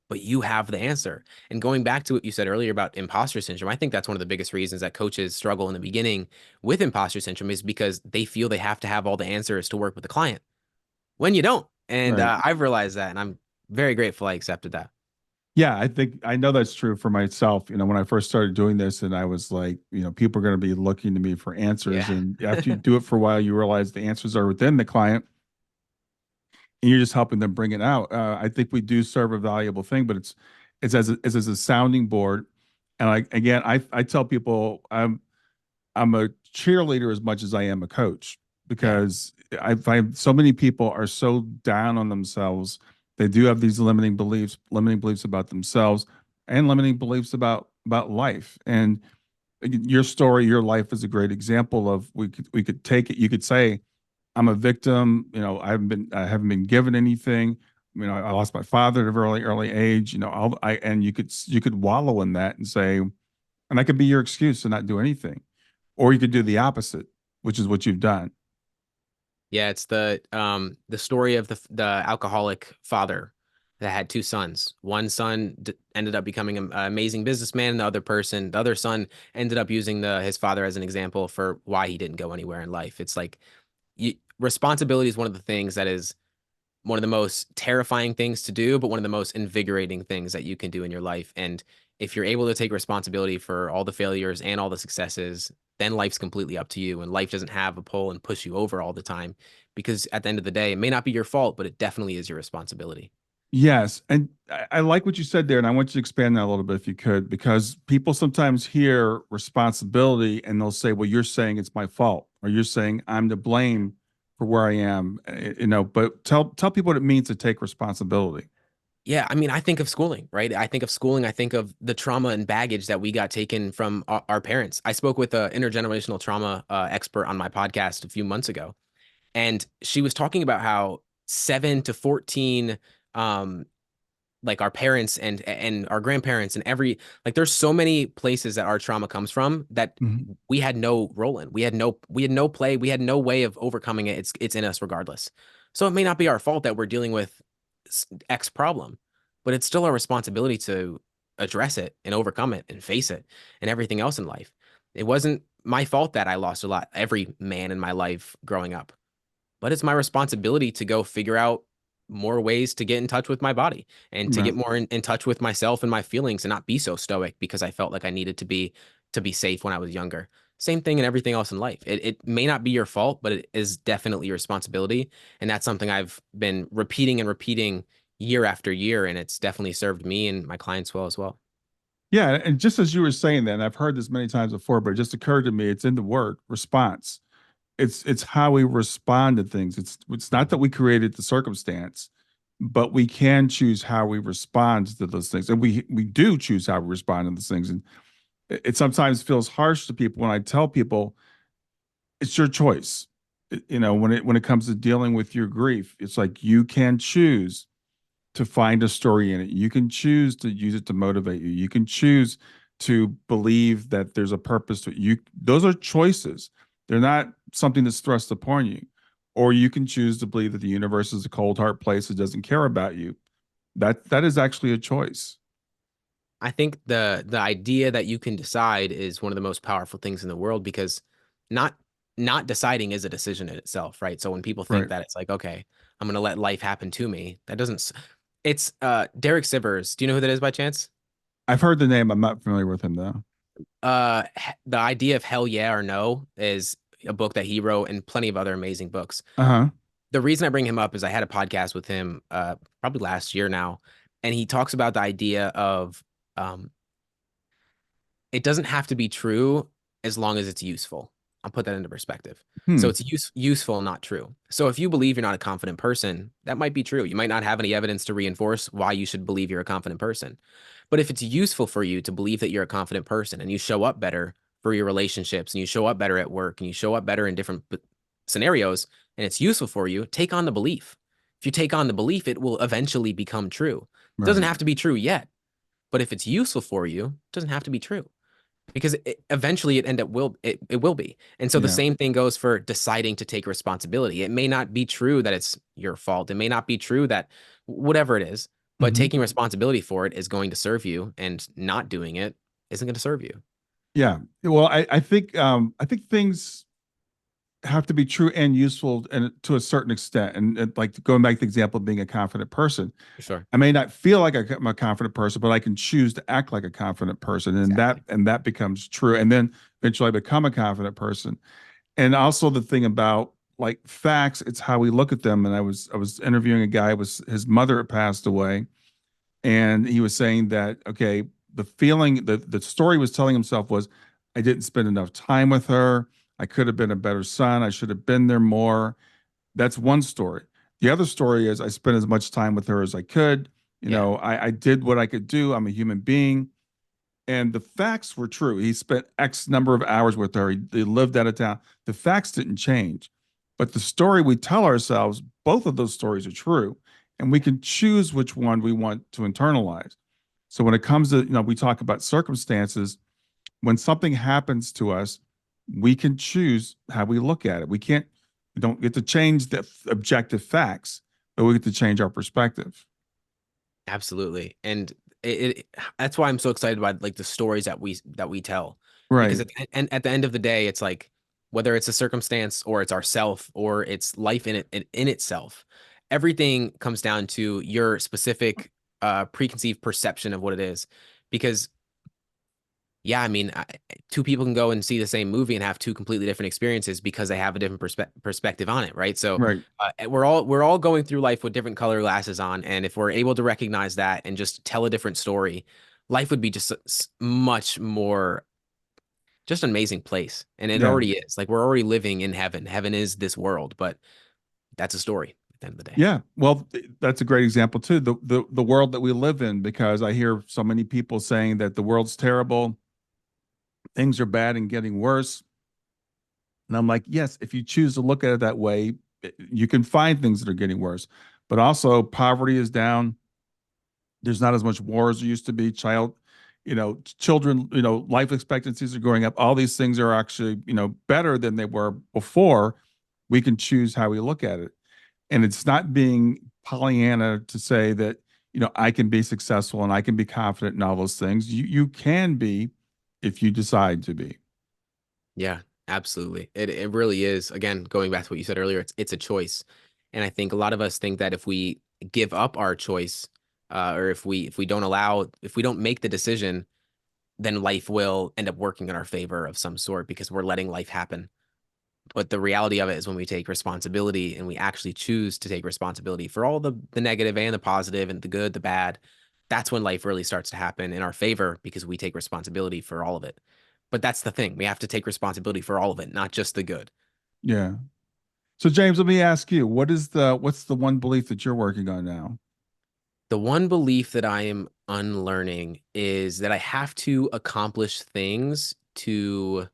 but you have the answer. And going back to what you said earlier about imposter syndrome, I think that's one of the biggest reasons that coaches struggle in the beginning with imposter syndrome is because they feel they have to have all the answers to work with the client when you don't. And Right. I've realized that, and I'm very grateful I accepted that. Yeah, I think I know that's true for myself. When I first started doing this, and I was like, people are going to be looking to me for answers. Yeah. And after you do it for a while, you realize the answers are within the client, and you're just helping them bring it out. I think we do serve a valuable thing, but it's as a sounding board. And I tell people I'm a cheerleader as much as I am a coach Yeah. because I find so many people are so down on themselves. They do have these limiting beliefs about themselves and limiting beliefs about life. And your story, your life is a great example of we could take it. You could say, I'm a victim, I haven't been given anything. I lost my father at a very early age, and you could wallow in that and say, and that could be your excuse to not do anything. Or you could do the opposite, which is what you've done. Yeah, it's the story of the alcoholic father that had two sons. One son ended up becoming an amazing businessman, and the other son ended up using the his father as an example for why he didn't go anywhere in life. It's like responsibility is one of the things that is one of the most terrifying things to do, but one of the most invigorating things that you can do in your life. And if you're able to take responsibility for all the failures and all the successes, then life's completely up to you. And life doesn't have a pull and push you over all the time because at the end of the day, it may not be your fault, but it definitely is your responsibility. Yes. And I like what you said there. And I want you to expand that a little bit if you could, because people sometimes hear responsibility and they'll say, well, you're saying it's my fault. or you're saying I'm to blame for where I am, but tell people what it means to take responsibility. Yeah, I mean, I think of schooling, right? I think of schooling. I think of the trauma and baggage that we got taken from our parents. I spoke with an intergenerational trauma expert on my podcast a few months ago, and she was talking about how 7 to 14, um, like our parents and our grandparents and like there's so many places that our trauma comes from that Mhm. we had no role in. We had no play. We had no way of overcoming it. It's in us regardless. So it may not be our fault that we're dealing with X problem, but it's still our responsibility to address it and overcome it and face it and everything else in life. It wasn't my fault that I lost a lot, every man in my life growing up, but it's my responsibility to go figure out more ways to get in touch with my body and to Right. get more in touch with myself and my feelings and not be so stoic because I felt like I needed to be safe when I was younger. Same thing and everything else in life. It may not be your fault, but it is definitely your responsibility. And that's something I've been repeating and repeating year after year. And it's definitely served me and my clients well as well. Yeah, and just as you were saying that, and I've heard this many times before, but it just occurred to me, it's in the word response. It's how we respond to things. It's not that we created the circumstance, but we can choose how we respond to those things, and we do choose how we respond to those things. And it sometimes feels harsh to people when I tell people it's your choice. When it comes to dealing with your grief, it's like you can choose to find a story in it. You can choose to use it to motivate you. You can choose to believe that there's a purpose to it. Those are choices. They're not something that's thrust upon you. Or you can choose to believe that the universe is a cold hard place that doesn't care about you. That is actually a choice. I think the idea that you can decide is one of the most powerful things in the world because not not deciding is a decision in itself, right? So when people think Right. that it's like, okay, I'm gonna let life happen to me, that doesn't. It's Derek Sivers. Do you know who that is by chance? I've heard the name. I'm not familiar with him though. The idea of hell yeah or no is a book that he wrote and plenty of other amazing books. Uh-huh. The reason I bring him up is I had a podcast with him probably last year now, and he talks about the idea of um, it doesn't have to be true as long as it's useful. I'll put that into perspective. So Hmm. it's useful, not true. So if you believe you're not a confident person, that might be true. You might not have any evidence to reinforce why you should believe you're a confident person. But if it's useful for you to believe that you're a confident person and you show up better for your relationships and you show up better at work and you show up better in different scenarios and it's useful for you, take on the belief. If you take on the belief, it will eventually become true. It doesn't Right. have to be true yet, but if it's useful for you, it doesn't have to be true because eventually it will be. And so the Yeah. same thing goes for deciding to take responsibility. It may not be true that it's your fault. It may not be true that whatever it is, but Hmm. taking responsibility for it is going to serve you, and not doing it isn't going to serve you. Yeah. Well, I think things have to be true and useful and to a certain extent. And like going back to the example of being a confident person, For sure. I may not feel like I'm a confident person, but I can choose to act like a confident person, and that Exactly. and that becomes true. And then eventually I become a confident person. And also the thing about like facts, it's how we look at them. And I was interviewing a guy, was his mother had passed away, and he was saying that okay, the feeling the story he was telling himself was, I didn't spend enough time with her. I could have been a better son. I should have been there more. That's one story. The other story is I spent as much time with her as I could. Yeah. I did what I could do. I'm a human being. And the facts were true. He spent X number of hours with her. He lived out of town. The facts didn't change. But the story we tell ourselves, both of those stories are true. And we can choose which one we want to internalize. So when it comes to, we talk about circumstances, when something happens to us, we can choose how we look at it. We don't get to change the objective facts, but we get to change our perspective. Absolutely. And that's why I'm so excited about like the stories that we tell. Because Right. at the end of the day, it's like whether it's a circumstance or it's ourself or it's life in itself, everything comes down to your specific preconceived perception of what it is. Because yeah, I mean, two people can go and see the same movie and have two completely different experiences because they have a different perspective on it, right? So Right. we're all going through life with different color glasses on, and if we're able to recognize that and just tell a different story, life would be just much more just an amazing place. And it Yeah. already is. Like we're already living in heaven. Heaven is this world, but that's a story at the end of the day. Yeah. Well, that's a great example too. The world that we live in, because I hear so many people saying that the world's terrible, things are bad and getting worse. And I'm like, yes, if you choose to look at it that way, you can find things that are getting worse. But also poverty is down. There's not as much war as there used to be. Children, life expectancies are going up. All these things are actually, better than they were before. We can choose how we look at it. And it's not being Pollyanna to say that, I can be successful and I can be confident in all those things. You can be if you decide to be. Yeah, absolutely. It really is. Again, going back to what you said earlier, it's a choice. And I think a lot of us think that if we give up our choice, or if we don't make the decision, then life will end up working in our favor of some sort because we're letting life happen. But the reality of it is when we take responsibility and we actually choose to take responsibility for all the negative and the positive and the good, the bad, that's when life really starts to happen in our favor because we take responsibility for all of it. But that's the thing. We have to take responsibility for all of it, not just the good. Yeah. So James, let me ask you, what's the one belief that you're working on now? The one belief that I am unlearning is that I have to accomplish things to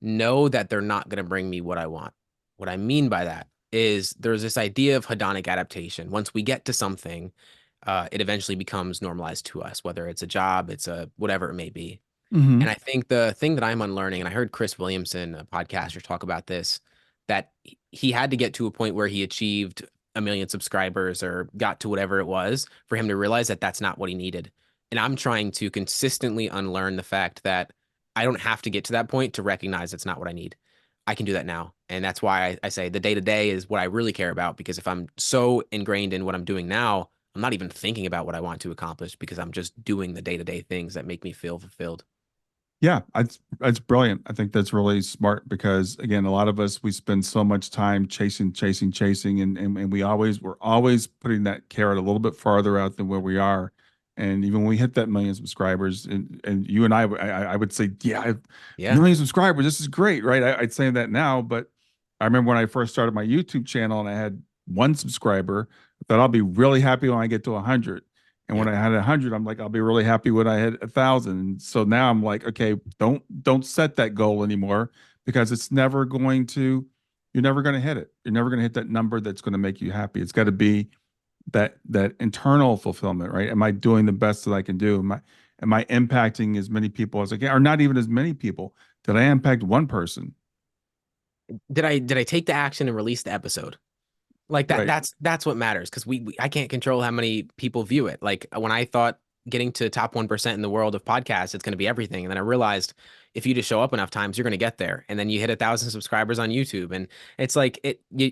know that they're not going to bring me what I want. What I mean by that is there's this idea of hedonic adaptation. Once we get to something, it eventually becomes normalized to us, whether it's a job, it's a whatever it may be. And Hmm. I think the thing that I'm unlearning, and I heard Chris Williamson, a podcaster, talk about this, that he had to get to a point where he achieved 1 million subscribers or got to whatever it was for him to realize that that's not what he needed. And I'm trying to consistently unlearn the fact that I don't have to get to that point to recognize it's not what I need. I can do that now. And that's why I say the day to day is what I really care about. Because if I'm so ingrained in what I'm doing now, I'm not even thinking about what I want to accomplish because I'm just doing the day to day things that make me feel fulfilled. Yeah, that's brilliant. I think that's really smart because again, a lot of us we spend so much time chasing, chasing, chasing, and we're always putting that carrot a little bit farther out than where we are. And even when we hit that 1 million subscribers, and you and I would say, yeah, I have a Yeah. million subscribers. This is great, right? I'd say that now, but I remember when I first started my YouTube channel and I had 1 subscriber, I thought I'll be really happy when I get to 100. And when Yep. I had 100, I'm like, I'll be really happy when I hit 1,000. And so now I'm like, okay, don't set that goal anymore because you're never going to hit it. You're never going to hit that number that's going to make you happy. It's got to be that internal fulfillment, right? Am I doing the best that I can do? Am I impacting as many people as I can, or not even as many people? Did I impact one person? Did I take the action and release the episode? Like that Right. that's what matters because I can't control how many people view it. Like when I thought getting to top 1% in the world of podcasts, it's going to be everything. And then I realized if you just show up enough times, you're going to get there. And then you hit 1,000 subscribers on YouTube. And it's like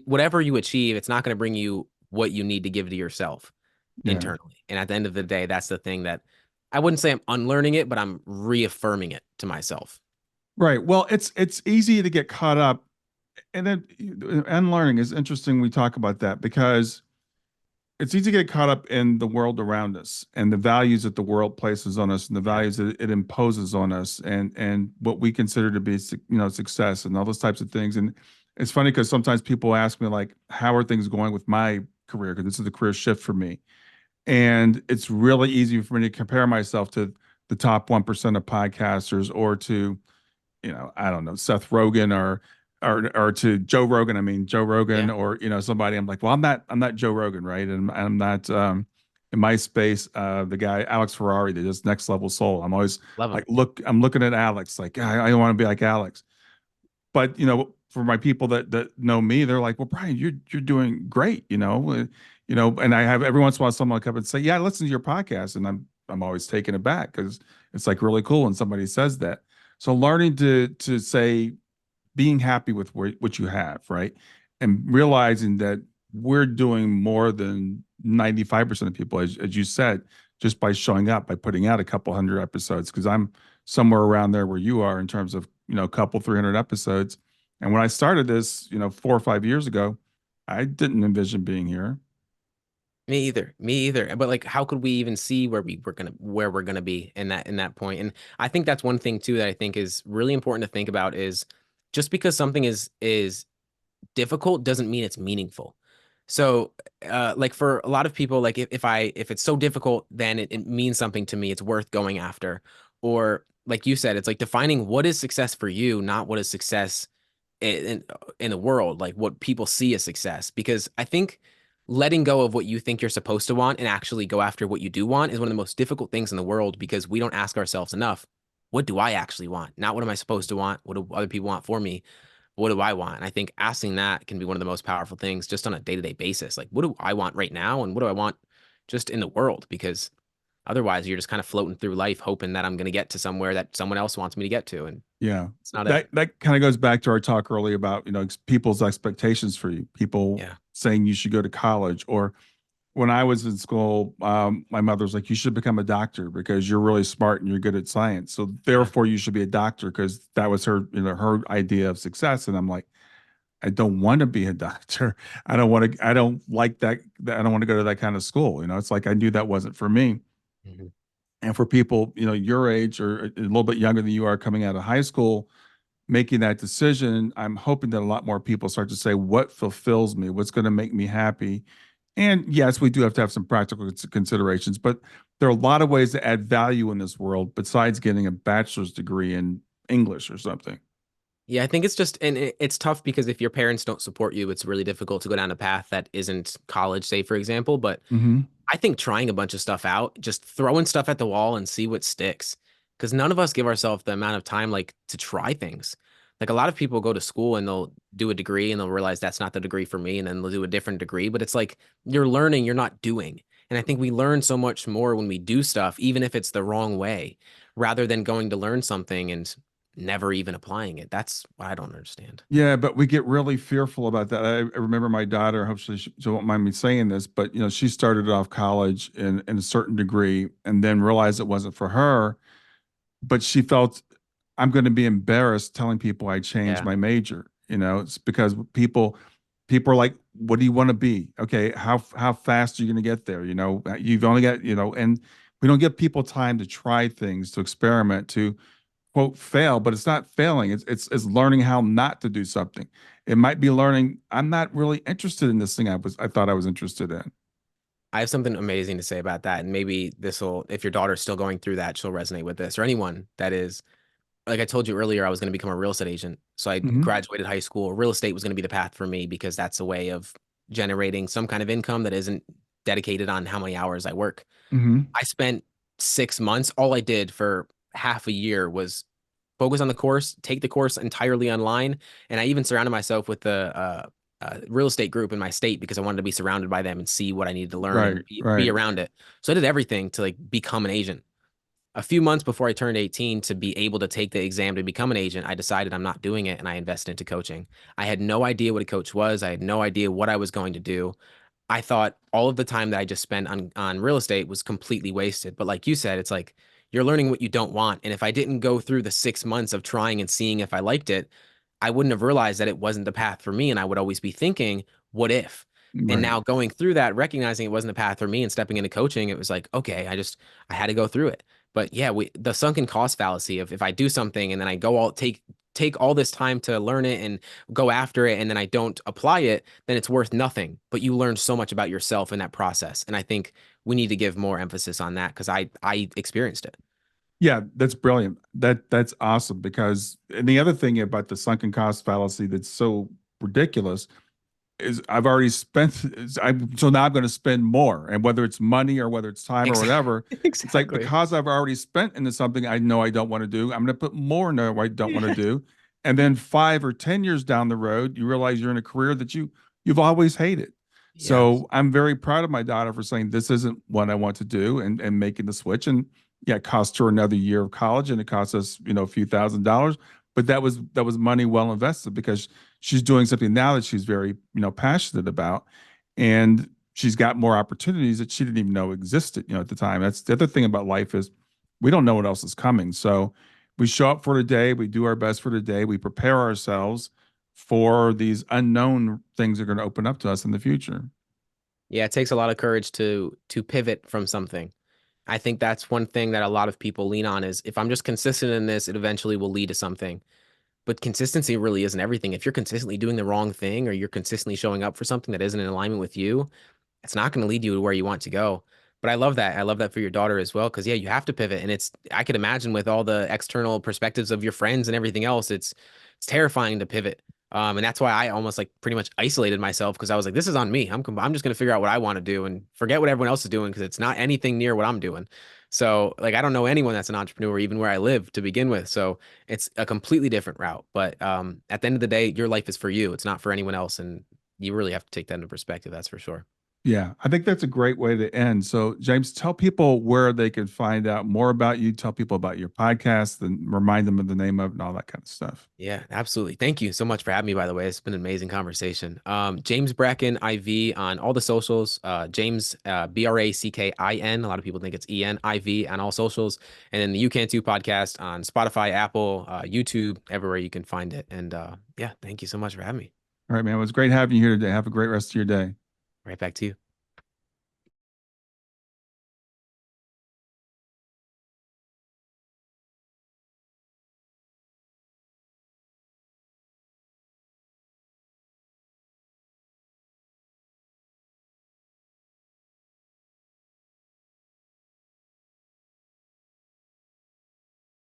whatever you achieve, it's not going to bring you what you need to give to yourself Yeah. internally. And at the end of the day, that's the thing that I wouldn't say I'm unlearning it, but I'm reaffirming it to myself. Right. Well, it's easy to get caught up, and then unlearning is interesting. We talk about that because it's easy to get caught up in the world around us and the values that the world places on us and the Yeah. values that it imposes on us and what we consider to be success and all those types of things. And it's funny because sometimes people ask me like, how are things going with my career, because this is a career shift for me, and it's really easy for me to compare myself to the top 1% of podcasters, or to, I don't know, Seth Rogen, or to Joe Rogan. I mean, Joe Rogan, Yeah. or, somebody. I'm like, well, I'm not Joe Rogan, right? And I'm not, in my space, the guy Alex Ferrari that does Next Level Soul. I'm always Love like, them. I'm looking at Alex, like, I want to be like Alex. But for my people that know me, they're like, well, Brian, you're doing great, and I have every once in a while someone will come and say, yeah, I listen to your podcast, and I'm always taken aback because it's like really cool when somebody says that. So learning to say, being happy with what you have, right? And realizing that we're doing more than 95% of people, as you said, just by showing up, by putting out a couple hundred episodes, because I'm somewhere around there where you are in terms of, a couple, 300 episodes. And when I started this, 4 or 5 years ago, I didn't envision being here. Me either. Me either. But like, how could we even see where we're gonna be in that point? And I think that's one thing too that I think is really important to think about is just because something is difficult doesn't mean it's meaningful. So, like for a lot of people, like if it's so difficult, then it means something to me. It's worth going after. Or like you said, it's like defining what is success for you, not what is success in in the world, like what people see as success. Because I think letting go of what you think you're supposed to want and actually go after what you do want is one of the most difficult things in the world because we don't ask ourselves enough, what do I actually want? Not what am I supposed to want? What do other people want for me? What do I want? And I think asking that can be one of the most powerful things just on a day-to-day basis. Like, what do I want right now? And what do I want just in the world? Because otherwise, you're just kind of floating through life hoping that I'm going to get to somewhere that someone else wants me to get to. And Yeah. it's not it. That kind of goes back to our talk earlier about, people's expectations for you, people Yeah. saying you should go to college. Or when I was in school, my mother was like, you should become a doctor because you're really smart and you're good at science. So Yeah. therefore you should be a doctor because that was her idea of success. And I'm like, I don't want to be a doctor. I don't like I don't want to go to that kind of school. It's like I knew that wasn't for me. Mhm. And for people, your age or a little bit younger than you are coming out of high school, making that decision, I'm hoping that a lot more people start to say, what fulfills me? What's going to make me happy? And yes, we do have to have some practical considerations, but there are a lot of ways to add value in this world besides getting a bachelor's degree in English or something. Yeah, I think it's just, and it's tough because if your parents don't support you, it's really difficult to go down a path that isn't college, say, for example. But Hmm. I think trying a bunch of stuff out, just throwing stuff at the wall and see what sticks. Because none of us give ourselves the amount of time like to try things. Like a lot of people go to school and they'll do a degree and they'll realize that's not the degree for me, and then they'll do a different degree. But it's like you're learning, you're not doing. And I think we learn so much more when we do stuff, even if it's the wrong way, rather than going to learn something and never even applying it. That's what I don't understand. Yeah, but we get really fearful about that. I remember my daughter, hopefully she won't mind me saying this, but she started off college in a certain degree and then realized it wasn't for her, but she felt I'm going to be embarrassed telling people I changed Yeah. my major. It's because people are like, "What do you want to be?" Okay, how fast are you going to get there? You've only got and we don't give people time to try things, to experiment, to quote fail, but it's not failing. It's learning how not to do something. It might be learning I'm not really interested in this thing I thought I was interested in. I have something amazing to say about that. And maybe this will, if your daughter's still going through that, she'll resonate with this, or anyone that is. Like I told you earlier, I was going to become a real estate agent. So I Hmm. graduated high school. Real estate was going to be the path for me because that's a way of generating some kind of income that isn't dedicated on how many hours I work. Hmm. I spent 6 months. All I did for half a year was focus on the course, take the course entirely online. And I even surrounded myself with the real estate group in my state because I wanted to be surrounded by them and see what I needed to learn Right, and be right. around it. So I did everything to like become an agent. A few months before I turned 18 to be able to take the exam to become an agent, I decided I'm not doing it and I invested into coaching. I had no idea what a coach was. I had no idea what I was going to do. I thought all of the time that I just spent on real estate was completely wasted. But like you said, it's like you're learning what you don't want. And if I didn't go through the 6 months of trying and seeing if I liked it, I wouldn't have realized that it wasn't the path for me. And I would always be thinking, what if? And Right. now going through that, recognizing it wasn't the path for me and stepping into coaching, it was like, okay, I had to go through it. But yeah, the sunken cost fallacy of if I do something and then I go all take all this time to learn it and go after it and then I don't apply it, then it's worth nothing. But you learn so much about yourself in that process. And I think we need to give more emphasis on that because I experienced it. Yeah, that's brilliant. That's awesome because and the other thing about the sunken cost fallacy that's so ridiculous is I've already spent so now I'm going to spend more, and whether it's money or whether it's time or Exactly. whatever, it's like Exactly. because I've already spent into something I know I don't want to do, I'm going to put more into what I don't want to do, and then 5 or 10 years down the road you realize you're in a career that you've always hated. Yeah. So I'm very proud of my daughter for saying this isn't what I want to do and making the switch. And yeah, it cost her another year of college and it cost us a few $1,000s, but that was money well invested because she's doing something now that she's very passionate about, and she's got more opportunities that she didn't even know existed at the time. That's the other thing about life is we don't know what else is coming. So we show up for today, we do our best for today, we prepare ourselves for these unknown things that are going to open up to us in the future. Yeah, it takes a lot of courage to pivot from something. I think that's one thing that a lot of people lean on is if I'm just consistent in this, it eventually will lead to something. But consistency really isn't everything. If you're consistently doing the wrong thing or you're consistently showing up for something that isn't in alignment with you, it's not going to lead you to where you want to go. But I love that. I love that for your daughter as well. Cause yeah, you have to pivot. And I could imagine with all the external perspectives of your friends and everything else, it's terrifying to pivot. And that's why I almost like pretty much isolated myself because I was like, this is on me. I'm just going to figure out what I want to do and forget what everyone else is doing because it's not anything near what I'm doing. So like, I don't know anyone that's an entrepreneur, even where I live to begin with. So it's a completely different route. But at the end of the day, your life is for you. It's not for anyone else. And you really have to take that into perspective. That's for sure. Yeah, I think that's a great way to end. So, James, tell people where they can find out more about you. Tell people about your podcast and remind them of the name of it and all that kind of stuff. Yeah, absolutely. Thank you so much for having me, by the way. It's been an amazing conversation. James Brackin IV on all the socials. James Brackin. A lot of people think it's ENIV on all socials. And then the You Can Too podcast on Spotify, Apple, YouTube, everywhere you can find it. And yeah, thank you so much for having me. All right, man. It was great having you here today. Have a great rest of your day. Right back to you.